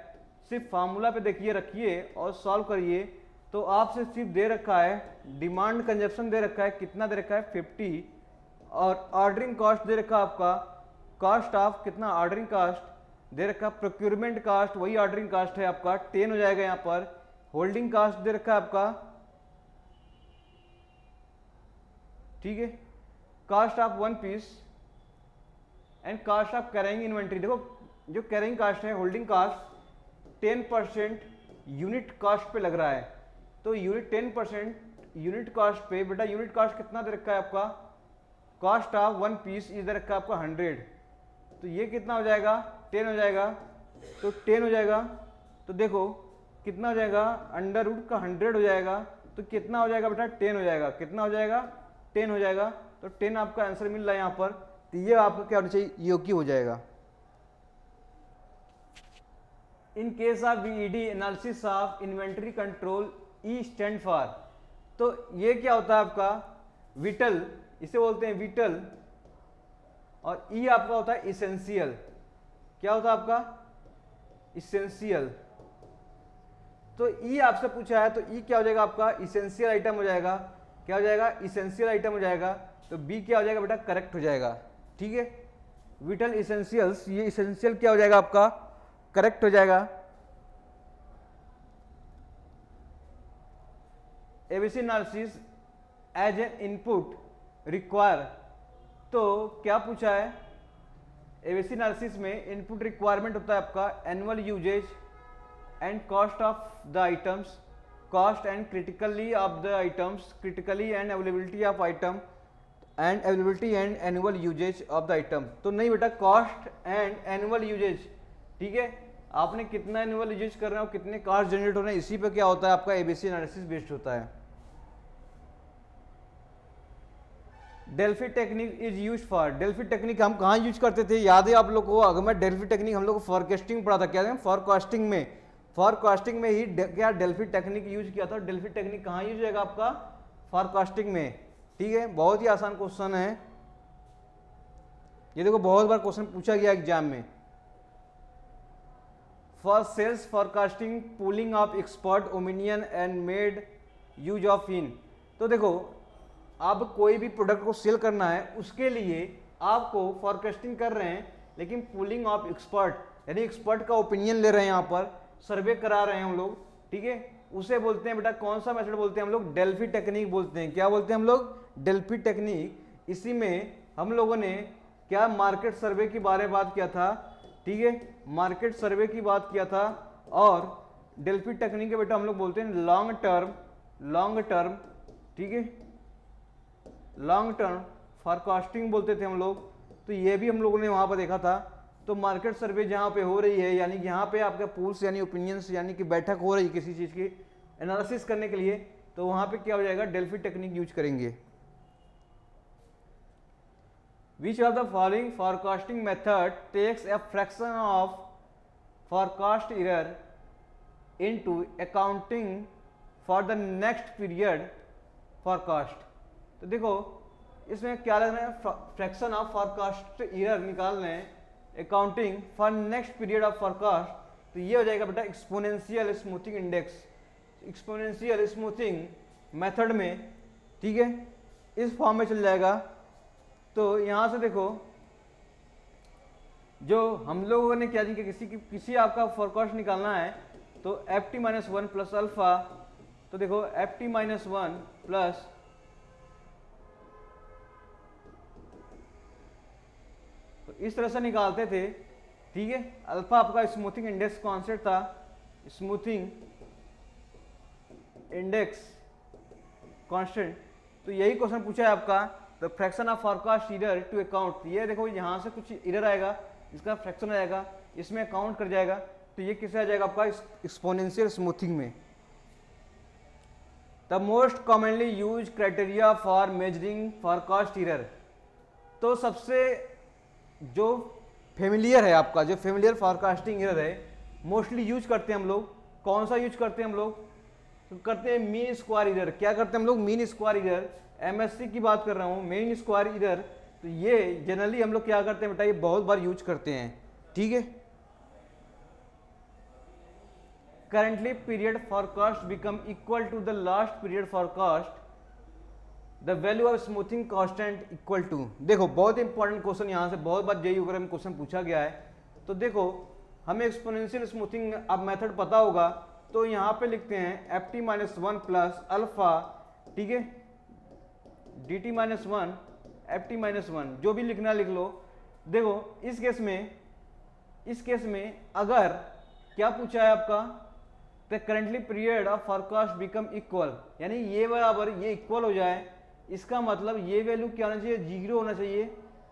सिर्फ फार्मूला पे देखिए, रखिए और सॉल्व करिए। तो आपसे सिर्फ दे रखा है डिमांड कंजप्शन दे रखा है, कितना दे रखा है 50, और ऑर्डरिंग कॉस्ट दे रखा है आपका, कॉस्ट ऑफ कितना ऑर्डरिंग कॉस्ट दे रखा, प्रोक्यूरमेंट कॉस्ट वही ऑर्डरिंग कॉस्ट है आपका 10 हो जाएगा यहाँ पर, होल्डिंग कॉस्ट दे रखा है आपका, ठीक है, cost of one piece and cost of carrying inventory. देखो जो कैरिंग कॉस्ट है, होल्डिंग कॉस्ट 10% यूनिट कॉस्ट पे लग रहा है, तो यूनिट 10% यूनिट कॉस्ट पे बेटा, यूनिट कॉस्ट कितना दे रखा है आपका, कॉस्ट ऑफ वन पीस इधर रखा है आपका 100, तो ये कितना हो जाएगा 10 हो जाएगा, तो 10 हो जाएगा, तो देखो कितना हो जाएगा, अंडर रूट का 100 हो जाएगा, तो कितना हो जाएगा बेटा 10 हो जाएगा, कितना हो जाएगा 10 हो जाएगा, तो 10 आपका आंसर मिल रहा है यहाँ पर, तो ये आपका क्या होना चाहिए, ईओक्यू हो जाएगा। In case of B.Ed analysis of inventory control, E stand for, तो ये क्या होता है आपका विटल, इसे बोलते हैं विटल, और ई आपका होता है इसेंशियल। क्या होता है आपका इसेंशियल, तो ई आपसे पूछा है, तो ई क्या हो जाएगा आपका इसेंशियल आइटम हो जाएगा, क्या हो जाएगा इसेंशियल आइटम हो जाएगा, तो बी क्या हो जाएगा बेटा करेक्ट हो जाएगा, ठीक है। विटल इसेंशियल्स, ये इसेंशियल क्या हो जाएगा आपका करेक्ट हो जाएगा। ABC analysis as an input require, तो क्या पूछा है, एबीसी एनालिसिस में इनपुट रिक्वायरमेंट होता है आपका annual usage and cost of the items, cost and critically of the items, critically and availability of item, and availability and annual usage of the item. तो नहीं बेटा कॉस्ट एंड एनुअल यूजेज, ठीक है, आपने कितना एनुअल यूजेज कर रहे हो, कितने कॉस्ट जनरेट हो रहे हैं, इसी पे क्या होता है आपका एबीसी एनालिसिस बेस्ड होता है। Delphi technique is use for, Delphi technique हम कहाँ यूज करते थे, याद है आप लोग को, अगर मैं डेल्फी टेक्निक हम लोग को फॉरकास्टिंग पढ़ा था, क्या है फॉरकास्टिंग में, फॉरकास्टिंग में ही क्या डेल्फी टेक्निक यूज किया था। डेल्फी टेक्निक कहाँ यूज होगा आपका फॉरकास्टिंग में, ठीक है, बहुत ही आसान क्वेश्चन है ये, देखो बहुत बार क्वेश्चन पूछा गया एग्जाम में। For sales forecasting pooling of expert opinion and made use of in, तो देखो आप कोई भी प्रोडक्ट को सेल करना है, उसके लिए आपको फॉरकास्टिंग कर रहे हैं, लेकिन पूलिंग ऑफ एक्सपर्ट यानी एक्सपर्ट का ओपिनियन ले रहे हैं, यहाँ पर सर्वे करा रहे हैं हम लोग, ठीक है, उसे बोलते हैं बेटा कौन सा मेथड बोलते हैं हम लोग, डेल्फी टेक्निक बोलते हैं। क्या बोलते हैं हम लोग, डेल्फी टेक्निक। इसी में हम लोगों ने क्या मार्केट सर्वे के बारे में बात किया था, ठीक है, मार्केट सर्वे की बात किया था, और डेल्फी टेक्निक के बेटा हम लोग बोलते हैं लॉन्ग टर्म, ठीक है, लॉन्ग टर्म फॉरकास्टिंग बोलते थे हम लोग। तो ये भी हम लोगों ने वहां पर देखा था। तो मार्केट सर्वे जहाँ पे हो रही है, यानी कि यहाँ पे आपका पूल्स यानी ओपिनियंस यानी कि बैठक हो रही है किसी चीज़ की एनालिसिस करने के लिए, तो वहाँ पे क्या हो जाएगा, डेल्फी टेक्निक यूज करेंगे। Which of the following forecasting method takes a fraction of forecast error into accounting for the next period forecast. तो देखो इसमें क्या लग रहा है, फ्रैक्शन ऑफ फॉरकास्ट एरर निकाल रहे हैं, accounting for next period of forecast, तो ये हो जाएगा बेटा exponential smoothing index, exponential smoothing method में, ठीक है, इस फॉर्म में चल जाएगा। तो यहाँ से देखो जो हम लोगों ने क्या जी कि किसी आपका फोरकास्ट निकालना है तो F T minus one plus alpha, तो देखो F T minus one plus तो इस तरह से निकालते थे, ठीक है। अल्फा आपका स्मूथिंग इंडेक्स कॉन्सेप्ट था, स्मूथिंग इंडेक्स कांस्टेंट। तो यही क्वेश्चन पूछा है आपका, the fraction of forecast error to account. ये देखो यहाँ से कुछ एरर आएगा, इसका फ्रैक्शन आएगा, इसमें अकाउंट कर जाएगा, तो ये किससे आ जाएगा आपका एक्सपोनेंशियल स्मूथिंग में। The most commonly use criteria for measuring forecast error. तो सबसे जो फेमिलियर है आपका, जो फेमिलियर फोरकास्टिंग एरर है, मोस्टली यूज करते हैं हम लोग, कौन सा यूज करते हैं हम लोग, तो करते हैं मीन स्क्वायर एरर। क्या करते हैं हम लोग, मीन स्क्वायर एरर। एमएससी की बात कर रहा हूँ, मीन स्क्वायर एरर। तो ये जनरली हम लोग क्या करते हैं बेटा, ये बहुत बार यूज करते हैं, ठीक है। Currently period forecast become equal to the last period forecast, the value of smoothing constant equal to. देखो बहुत इंपॉर्टेंट क्वेश्चन, यहाँ से बहुत बार जेईई वगैरह में क्वेश्चन पूछा गया है। तो देखो हमें एक्सपोनेंशियल स्मूथिंग अब मेथड पता होगा, तो यहाँ पे लिखते हैं F T minus one plus alpha, ठीक है, D T minus one F T minus one, जो भी लिखना लिख लो। देखो इस केस में अगर क्या पूछा है आपका, the currently period of forecast become equal, यानी ये बराबर ये इक्वल हो जाए, इसका मतलब ये वैल्यू क्या होना चाहिए, जीरो होना चाहिए।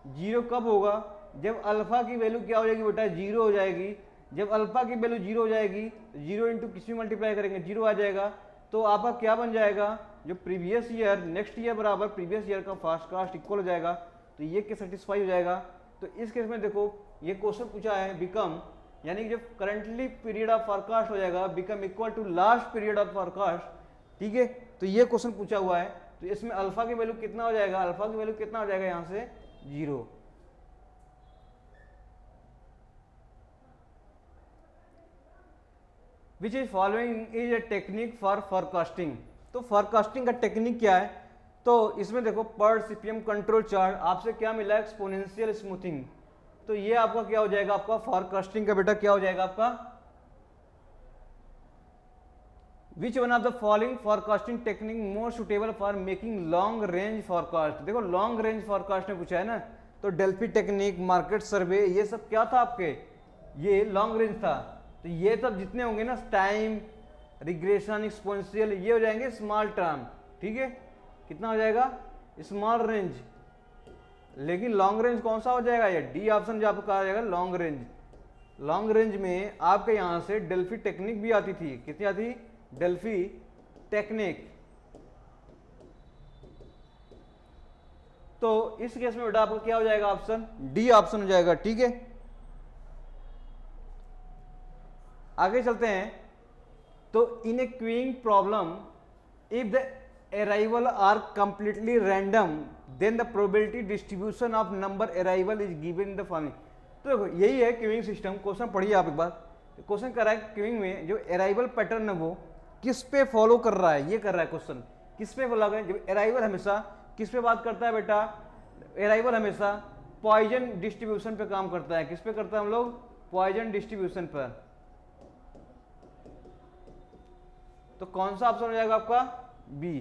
जीरो कब होगा, जब अल्फा की वैल्यू क्या हो जाएगी बेटा, जीरो हो जाएगी। जब अल्फा की वैल्यू जीरो हो जाएगी, जीरो इंटू किसी मल्टीप्लाई करेंगे जीरो आ जाएगा, तो आपका क्या बन जाएगा, जो प्रीवियस ईयर नेक्स्ट ईयर बराबर प्रीवियस ईयर का फोरकास्ट इक्वल हो जाएगा। तो ये के सेटिस्फाई हो जाएगा। तो इस केस में देखो ये क्वेश्चन पूछा है बिकम, यानी कि जब करंटली पीरियड ऑफ फोरकास्ट हो जाएगा become equal to last period of forecast, ठीक है। तो ये क्वेश्चन पूछा हुआ है, तो इसमें अल्फा की वैल्यू कितना हो जाएगा, अल्फा की वैल्यू कितना हो जाएगा यहां से, zero. Which is following is a technique for forecasting. तो फोरकास्टिंग का टेक्निक क्या है, तो इसमें देखो पर सीपीएम कंट्रोल चार्ट आपसे क्या मिला है, एक्सपोनेंशियल स्मूथिंग। तो ये आपका क्या हो जाएगा, आपका फोरकास्टिंग का बेटा क्या हो जाएगा आपका, which one of the following forecasting technique more suitable for making long range forecast. देखो लॉन्ग रेंज फोरकास्ट में पूछा है ना, तो डेल्फी टेक्निक, मार्केट सर्वे, ये सब क्या था आपके, ये लॉन्ग रेंज था। तो ये सब जितने होंगे ना, टाइम, रिग्रेशन, एक्सपोनेंशियल, ये हो जाएंगे स्मॉल टर्म, ठीक है। कितना हो जाएगा, स्मॉल रेंज। लेकिन लॉन्ग रेंज कौन सा हो जाएगा, ये डी ऑप्शन जो आपको कहा जाएगा लॉन्ग रेंज। लॉन्ग रेंज में आपके यहां से डेल्फी टेक्निक भी आती थी, कितनी आती, डेल्फी टेक्निक। तो इस केस में बेटा आपको क्या हो जाएगा, ऑप्शन डी ऑप्शन हो जाएगा, ठीक है। आगे चलते हैं। तो in a queuing problem if the arrival are completely random then the probability distribution of number arrival is given in the following. तो देखो यही है क्यूइंग सिस्टम। क्वेश्चन पढ़िए आप एक बार। क्वेश्चन कर रहा है क्यूइंग में जो अराइवल पैटर्न है वो किस पे फॉलो कर रहा है, ये कर रहा है क्वेश्चन, किस पे फॉलो कर रहा है। जब अराइवल हमेशा किस पे बात करता है बेटा, अराइवल हमेशा पॉइजन डिस्ट्रीब्यूशन पे काम करता है। किस पे करता है हम लोग, पॉइजन डिस्ट्रीब्यूशन पर। तो कौन सा ऑप्शन हो जाएगा आपका, B.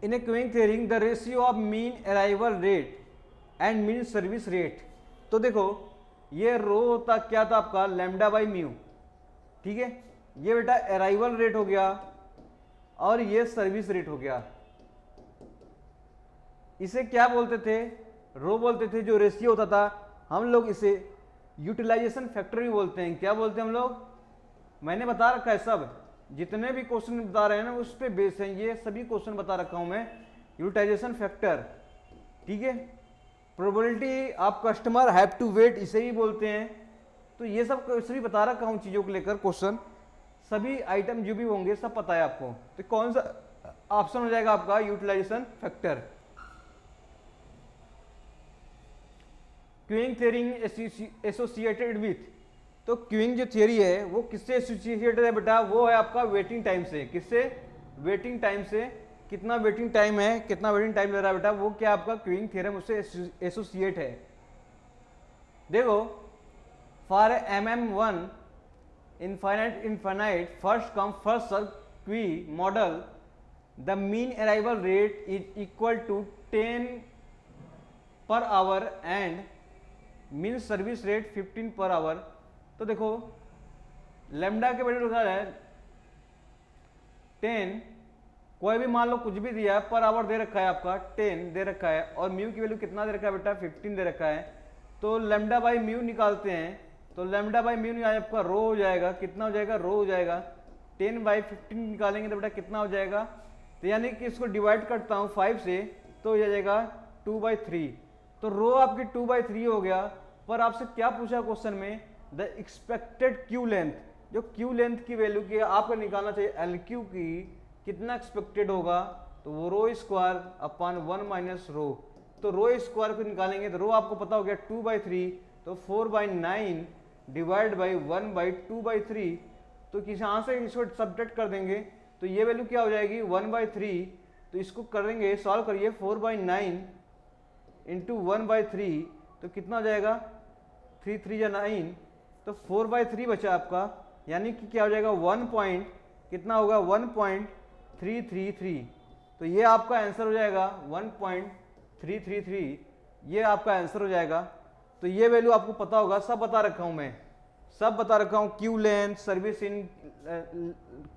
In a queuing theory the ratio of mean arrival rate and mean service rate. तो देखो ये रो होता क्या था आपका, लैम्डा बाई म्यू, ठीक है। ये बेटा अराइवल रेट हो गया और ये सर्विस रेट हो गया। इसे क्या बोलते थे, रो बोलते थे। जो रेशियो होता था हम लोग इसे यूटिलाइजेशन फैक्टर भी बोलते हैं। क्या बोलते हैं हम लोग, मैंने बता रखा है सब, जितने भी क्वेश्चन बता रहे हैं ना उस पे बेस है, ये सभी क्वेश्चन बता रखा हूं मैं। यूटिलाइजेशन फैक्टर, ठीक है। Probability of customer have to wait, इसे भी बोलते हैं। तो ये सब सभी बता रखा हूं चीजों को लेकर, क्वेश्चन सभी आइटम जो भी होंगे सब पता है आपको। तो कौन सा ऑप्शन हो जाएगा आपका, utilization factor. Queuing theory associated with, तो क्यूइंग जो थियरी है वो किससे एसोसिएटेड है बेटा, वो है आपका वेटिंग टाइम से। किससे, वेटिंग टाइम से। कितना वेटिंग टाइम है, कितना वेटिंग टाइम ले रहा है बेटा, वो क्या आपका क्यूइंग थ्योरम उससे एसोसिएट है, देखो for MM1 infinite first come first serve queue model, the mean arrival rate is equal to 10 per hour and mean service rate 15 per hour। तो देखो लेमडा के वैल्यू रखा है 10, कोई भी मान लो कुछ भी दिया है, पर आवर दे रखा है आपका 10 दे रखा है, और म्यू की वैल्यू कितना दे रखा है बेटा 15 दे रखा है। तो लेमडा बाई म्यू निकालते हैं, तो लेमडा बाई म्यू आपका रो हो जाएगा, कितना हो जाएगा रो हो जाएगा, 10/15 निकालेंगे तो बेटा कितना हो जाएगा, तो यानी कि इसको डिवाइड करता हूँ 5 से तो हो जाएगा 2/3। तो रो आपकी 2/3 हो गया। पर आपसे क्या पूछा क्वेश्चन में, द एक्सपेक्टेड क्यू लेंथ, जो क्यू लेंथ की वैल्यू की आपको निकालना चाहिए एल क्यू की कितना एक्सपेक्टेड होगा, तो वो रो स्क्वायर अपॉन 1 माइनस रो। तो रो स्क्वायर को निकालेंगे तो रो आपको पता हो गया 2/3, तो 4/9 डिवाइड बाई 1/2/3। तो यहाँ से इसको सब्ट्रैक्ट कर देंगे तो ये वैल्यू क्या हो जाएगी 1/3। तो इसको करेंगे सॉल्व करिए 4/9 इंटू 1/3 तो कितना हो जाएगा 3 3 या 9, तो 4/3 बचा आपका, यानी कि क्या हो जाएगा 1 पॉइंट कितना होगा 1.333। तो ये आपका आंसर हो जाएगा 1.333, ये आपका आंसर हो जाएगा। तो ये वैल्यू आपको पता होगा, सब बता रखा हूं मैं, सब बता रखा हूं, Q length service in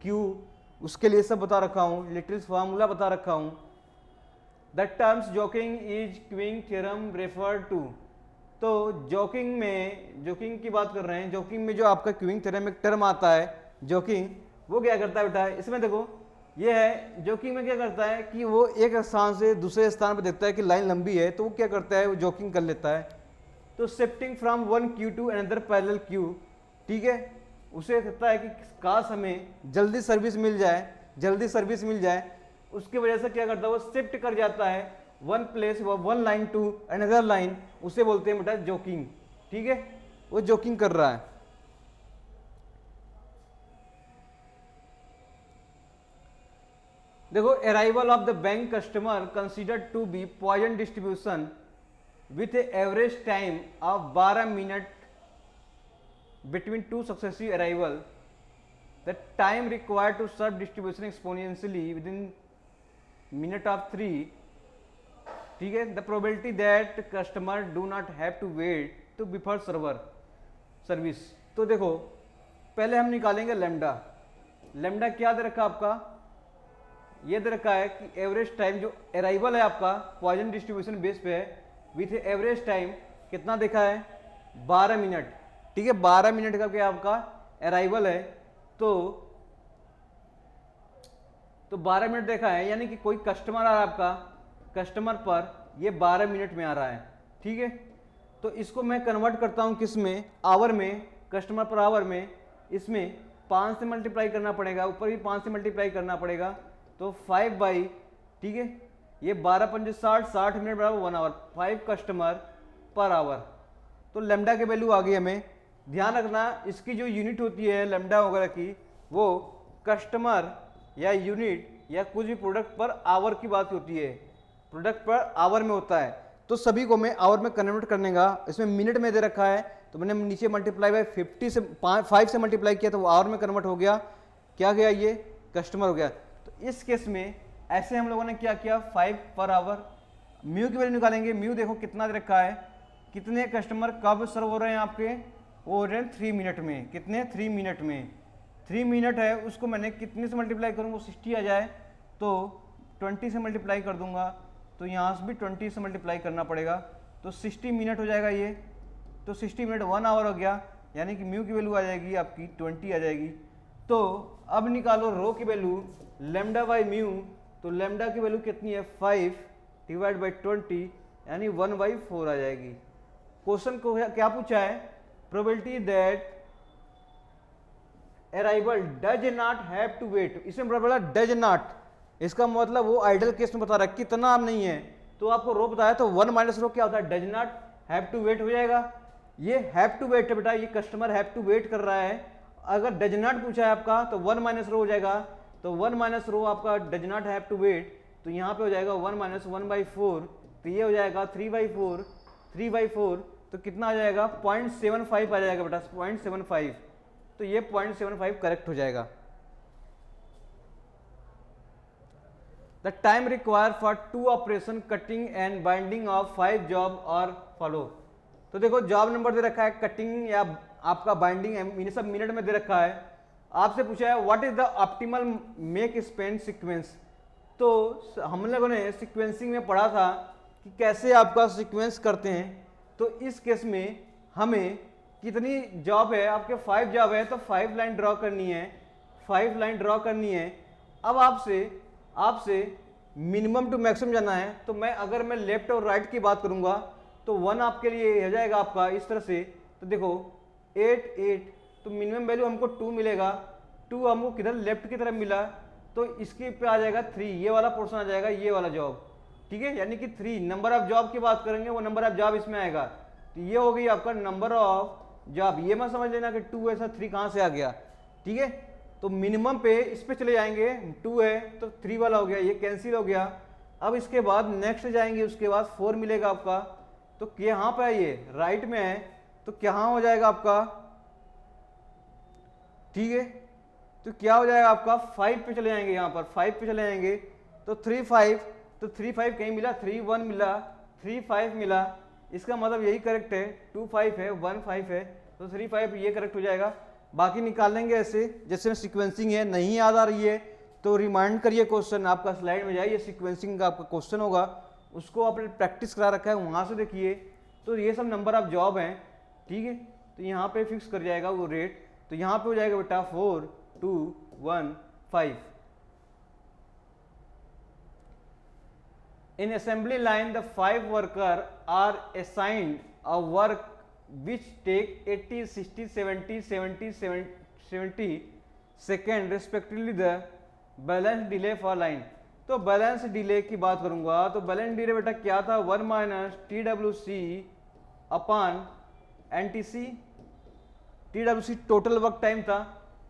Q उसके लिए सब बता रखा हूं, लिटिल्स फार्मूला बता रखा हूं। The terms jockeying is queuing theorem refer to. तो जोकिंग में, जोकिंग की बात कर रहे हैं, जोकिंग में जो आपका क्यूइंग थ्योरम एक टर्म आता है जोकिंग, वो क्या करता है बेटा, इसमें देखो ये है जोकिंग में क्या करता है कि वो एक स्थान से दूसरे स्थान पर देखता है कि लाइन लंबी है तो वो क्या करता है वो जोकिंग कर लेता है। तो shifting from one queue to another parallel queue, ठीक है, उसे कहता है कि काश हमें जल्दी सर्विस मिल जाए, जल्दी सर्विस मिल जाए, उसकी वजह से क्या करता है वो शिफ्ट कर जाता है one place one line to another line, उसे बोलते हैं बेटा जोकिंग, ठीक है, वो जोकिंग कर रहा है। देखो arrival of the bank customer considered to be Poisson distribution with a average time of 12 minutes between two successive arrival, the time required to serve distribution exponentially within minute of 3, ठीक है, the probability that customer do not have to wait to before server service। तो देखो पहले हम निकालेंगे लेमडा, लेमडा क्या दे रखा आपका, ये दे रखा है कि एवरेज टाइम जो अराइवल है आपका पॉइजन डिस्ट्रीब्यूशन बेस पे है विथ एवरेज टाइम कितना देखा है 12 मिनट, ठीक है, 12 मिनट का क्या आपका अराइवल है। तो 12 मिनट देखा है, यानी कि कोई कस्टमर आ रहा है आपका, कस्टमर पर ये 12 मिनट में आ रहा है, ठीक है। तो इसको मैं कन्वर्ट करता हूं किस में, आवर में, कस्टमर पर आवर में, इसमें 5 से मल्टीप्लाई करना पड़ेगा, ऊपर भी 5 से मल्टीप्लाई करना पड़ेगा, तो 5 बाई, ठीक है, ये 12×5 = 60 मिनट बराबर 1 आवर, 5 कस्टमर पर आवर। तो लेमडा के वैल्यू आ गई हमें। ध्यान रखना इसकी जो यूनिट होती है लेमडा वगैरह की, वो कस्टमर या यूनिट या कुछ भी प्रोडक्ट पर आवर की बात होती है, प्रोडक्ट पर आवर में होता है। तो सभी को मैं आवर में कन्वर्ट करने का, इसमें मिनट में दे रखा है तो मैंने नीचे मल्टीप्लाई बाय 50 से 5 से मल्टीप्लाई किया तो वो आवर में कन्वर्ट हो गया, क्या गया ये कस्टमर हो गया। तो इस केस में ऐसे हम लोगों ने क्या किया 5 पर आवर। म्यू की वैल्यू निकालेंगे, म्यू देखो कितना दे रखा है, कितने कस्टमर कब सर्व हो रहे हैं आपके, वो हो रहे हैं 3 मिनट में, कितने 3 मिनट में, 3 मिनट है, उसको मैंने कितने से मल्टीप्लाई करूँ वो 60 आ जाए, तो 20 से मल्टीप्लाई कर दूंगा, तो यहाँ से भी 20 से मल्टीप्लाई करना पड़ेगा, तो 60 मिनट हो जाएगा ये, तो 60 मिनट 1 आवर हो गया, यानी कि म्यू की वैल्यू आ जाएगी आपकी 20 आ जाएगी। तो अब निकालो रो की वैल्यू लेमडा बाई म्यू, तो लेमडा की वैल्यू कितनी है 5 डिवाइड बाई 20 यानी 1/4 आ जाएगी। क्वेश्चन को क्या पूछा है, probability that arrival does not have to wait, इसमें बड़ा बड़ा डज नॉट, इसका मतलब वो आइडल केस में बता रहा है कितना नहीं है, तो आपको रो बताया तो 1 माइनस रो क्या होता है does not have to wait हो जाएगा। ये हैव टू वेट है बेटा, ये कस्टमर हैव टू वेट कर रहा है, अगर डज नॉट पूछा है आपका तो 1 माइनस रो हो जाएगा, तो 1 माइनस रो आपका does not have to wait, तो यहाँ पे हो जाएगा 1 - 1/4, तो ये हो जाएगा 3/4, तो कितना आ जाएगा 0.75 आ जाएगा बेटा, 0.75। तो ये 0.75 करेक्ट हो जाएगा। The time require for 2 operation cutting and binding of 5 job और फॉलो। तो देखो जॉब नंबर दे रखा है, कटिंग या आपका बाइंडिंग सब मिनट में दे रखा है। आपसे पूछा है what is the optimal make Spain sequence. तो हम लोगों ने सीक्वेंसिंग में पढ़ा था कि कैसे आपका सीक्वेंस करते हैं। तो इस केस में हमें कितनी जॉब है, आपके 5 जॉब है तो 5 लाइन ड्रॉ करनी है, 5 लाइन ड्रॉ करनी है। अब आपसे मिनिमम टू मैक्सिमम जाना है। तो अगर मैं लेफ्ट और राइट की बात करूंगा तो 1 आपके लिए हो जाएगा आपका इस तरह से। तो देखो 8 8, तो मिनिमम वैल्यू हमको 2 मिलेगा। 2 हमको किधर लेफ्ट की तरफ मिला, तो इसके पे आ जाएगा 3, ये वाला पोर्शन आ जाएगा, ये वाला जॉब। ठीक है, यानी कि 3 नंबर ऑफ जॉब की बात करेंगे, वो नंबर ऑफ जॉब इसमें आएगा। तो ये हो गई आपका नंबर ऑफ जॉब। ये मत समझ लेना कि 2 ऐसा 3 कहाँ से आ गया। ठीक है, तो मिनिमम पे इस पे चले जाएंगे, 2 है तो 3 वाला हो गया, ये कैंसिल हो गया। अब इसके बाद नेक्स्ट जाएंगे, उसके बाद 4 मिलेगा आपका। तो यहाँ पे ये राइट में है तो क्या हो जाएगा आपका, ठीक है, तो क्या हो जाएगा आपका 5 पे चले जाएंगे, यहाँ पर 5 पे चले जाएंगे तो 3 5, तो 3 5 कहीं मिला, 3 1 मिला, 3 5 मिला। इसका मतलब यही करेक्ट है, 2 5 है, 1 5 है, तो 3 5 ये करेक्ट हो जाएगा। बाकी निकाल लेंगे ऐसे जैसे सीक्वेंसिंग है। नहीं याद आ रही है तो रिमाइंड करिए, क्वेश्चन आपका स्लाइड में जाइए, सीक्वेंसिंग का आपका क्वेश्चन होगा, उसको आपने प्रैक्टिस करा रखा है, वहाँ से देखिए। तो ये सब नंबर ऑफ जॉब हैं। ठीक है, तो यहाँ पे फिक्स कर जाएगा वो रेट। तो यहाँ पे हो जाएगा बेटा 4 2 1 5। In assembly line, the 5 workers are assigned a work which take 80, 60, 70, 70 second respectively the balance delay for line। तो बैलेंस डिले की बात करूंगा तो बैलेंस डिले बेटा क्या था, 1 minus TWC upon NTC। TWC total work time था,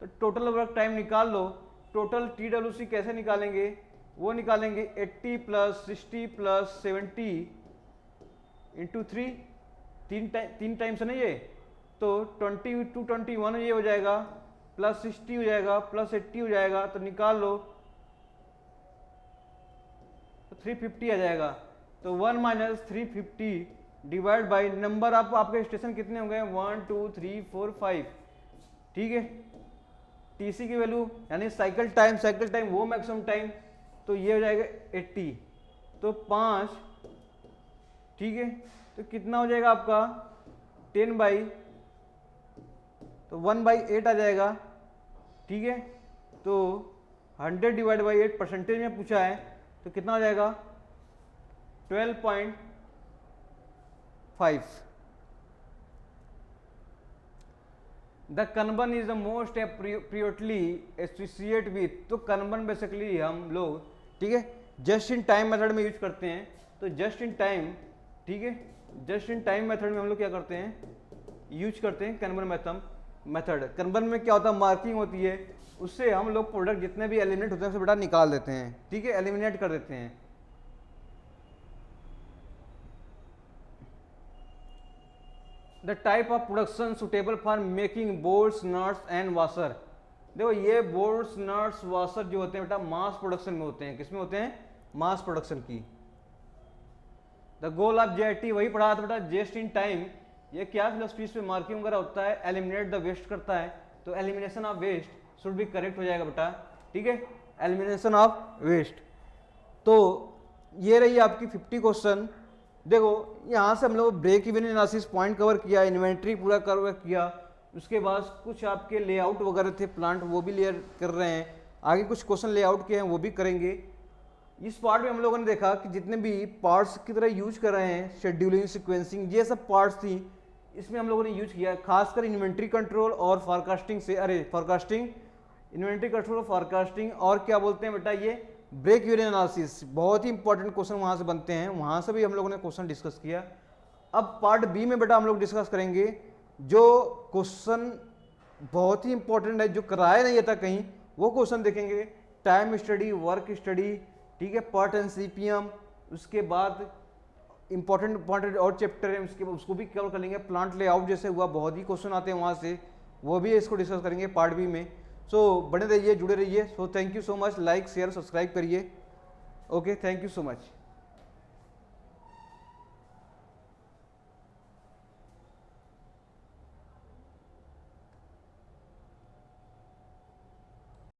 तो टोटल वर्क टाइम निकाल लो। टोटल TWC कैसे निकालेंगे, वो निकालेंगे 80 प्लस 60 प्लस 70 इंटू 3, 3 टाइम्स है ना ये, तो 20 टू 21 ये हो जाएगा, प्लस 60 हो जाएगा, प्लस 80 हो जाएगा, तो निकाल लो तो 350 आ जाएगा। तो 1 minus 350 divide by number of आपके स्टेशन कितने हो गए, 1 2 3 4 5। ठीक है, TC की वैल्यू यानी साइकिल टाइम वो मैक्सिमम टाइम, तो ये हो जाएगा 80, तो 5। ठीक है, तो कितना हो जाएगा आपका 10 बाई, तो 1/8 आ जाएगा। ठीक है, तो 100 डिवाइड बाई 8 परसेंटेज में पूछा है, तो कितना हो जाएगा 12.5। The Kanban is the most appropriately associate with, तो Kanban बेसिकली हम लोग, ठीक है, जस्ट इन टाइम मेथड में यूज करते हैं। तो जस्ट इन टाइम, ठीक है, जस्ट इन टाइम मेथड में हम लोग क्या करते हैं, यूज करते हैं Kanban मेथड। Kanban में क्या होता है, मार्किंग होती है, उससे हम लोग प्रोडक्ट जितने भी एलिमिनेट होते हैं उसे बेटा निकाल देते हैं। ठीक है, एलिमिनेट कर देते हैं। The type of production suitable for making bolts nuts and washer. देखो ये बोल्ट्स नट्स वाशर जो होते हैं बेटा मास प्रोडक्शन में होते हैं। किस में होते हैं, मास प्रोडक्शन की। द गोल ऑफ JIT वही पढ़ा था बेटा, जस्ट इन टाइम। ये क्या फिलोसफी पे मार्किंग वगैरह होता है, एलिमिनेट द वेस्ट करता है, तो एलिमिनेशन ऑफ वेस्ट शुड भी करेक्ट हो जाएगा बेटा। ठीक है, एलिमिनेशन ऑफ वेस्ट। तो ये रही आपकी 50 क्वेश्चन। देखो यहाँ से हम लोग break even analysis point cover किया, इन्वेंट्री पूरा कवर किया, उसके बाद कुछ आपके लेआउट वगैरह थे प्लांट, वो भी क्लियर कर रहे हैं। आगे कुछ क्वेश्चन लेआउट के हैं वो भी करेंगे। इस पार्ट में हम लोगों ने देखा कि जितने भी पार्ट्स की तरह यूज कर रहे हैं, शेड्यूलिंग, सीक्वेंसिंग, ये सब पार्ट्स थी, इसमें हम लोगों ने यूज किया, खासकर इन्वेंट्री कंट्रोल और फॉरकास्टिंग से। फॉरकास्टिंग, इन्वेंट्री कंट्रोल और फॉरकास्टिंग, और क्या बोलते हैं बेटा ये ब्रेक इवन एनालिसिस, बहुत ही इंपॉर्टेंट क्वेश्चन वहाँ से बनते हैं, वहाँ से भी हम लोगों ने क्वेश्चन डिस्कस किया। अब पार्ट बी में बेटा हम लोग डिस्कस करेंगे जो क्वेश्चन बहुत ही इंपॉर्टेंट है, जो कराया नहीं था कहीं, वो क्वेश्चन देखेंगे। टाइम स्टडी, वर्क स्टडी, ठीक है, पार्ट एंड CPM, उसके बाद इंपॉर्टेंट और चैप्टर है उसके, उसको भी कवर कर लेंगे। प्लांट लेआउट जैसे हुआ, बहुत ही क्वेश्चन आते हैं वहाँ से, वो भी इसको डिस्कस करेंगे पार्ट बी में। सो बने रहिए, जुड़े रहिए। So thank you so much, like share subscribe करिए। Okay, thank you so much.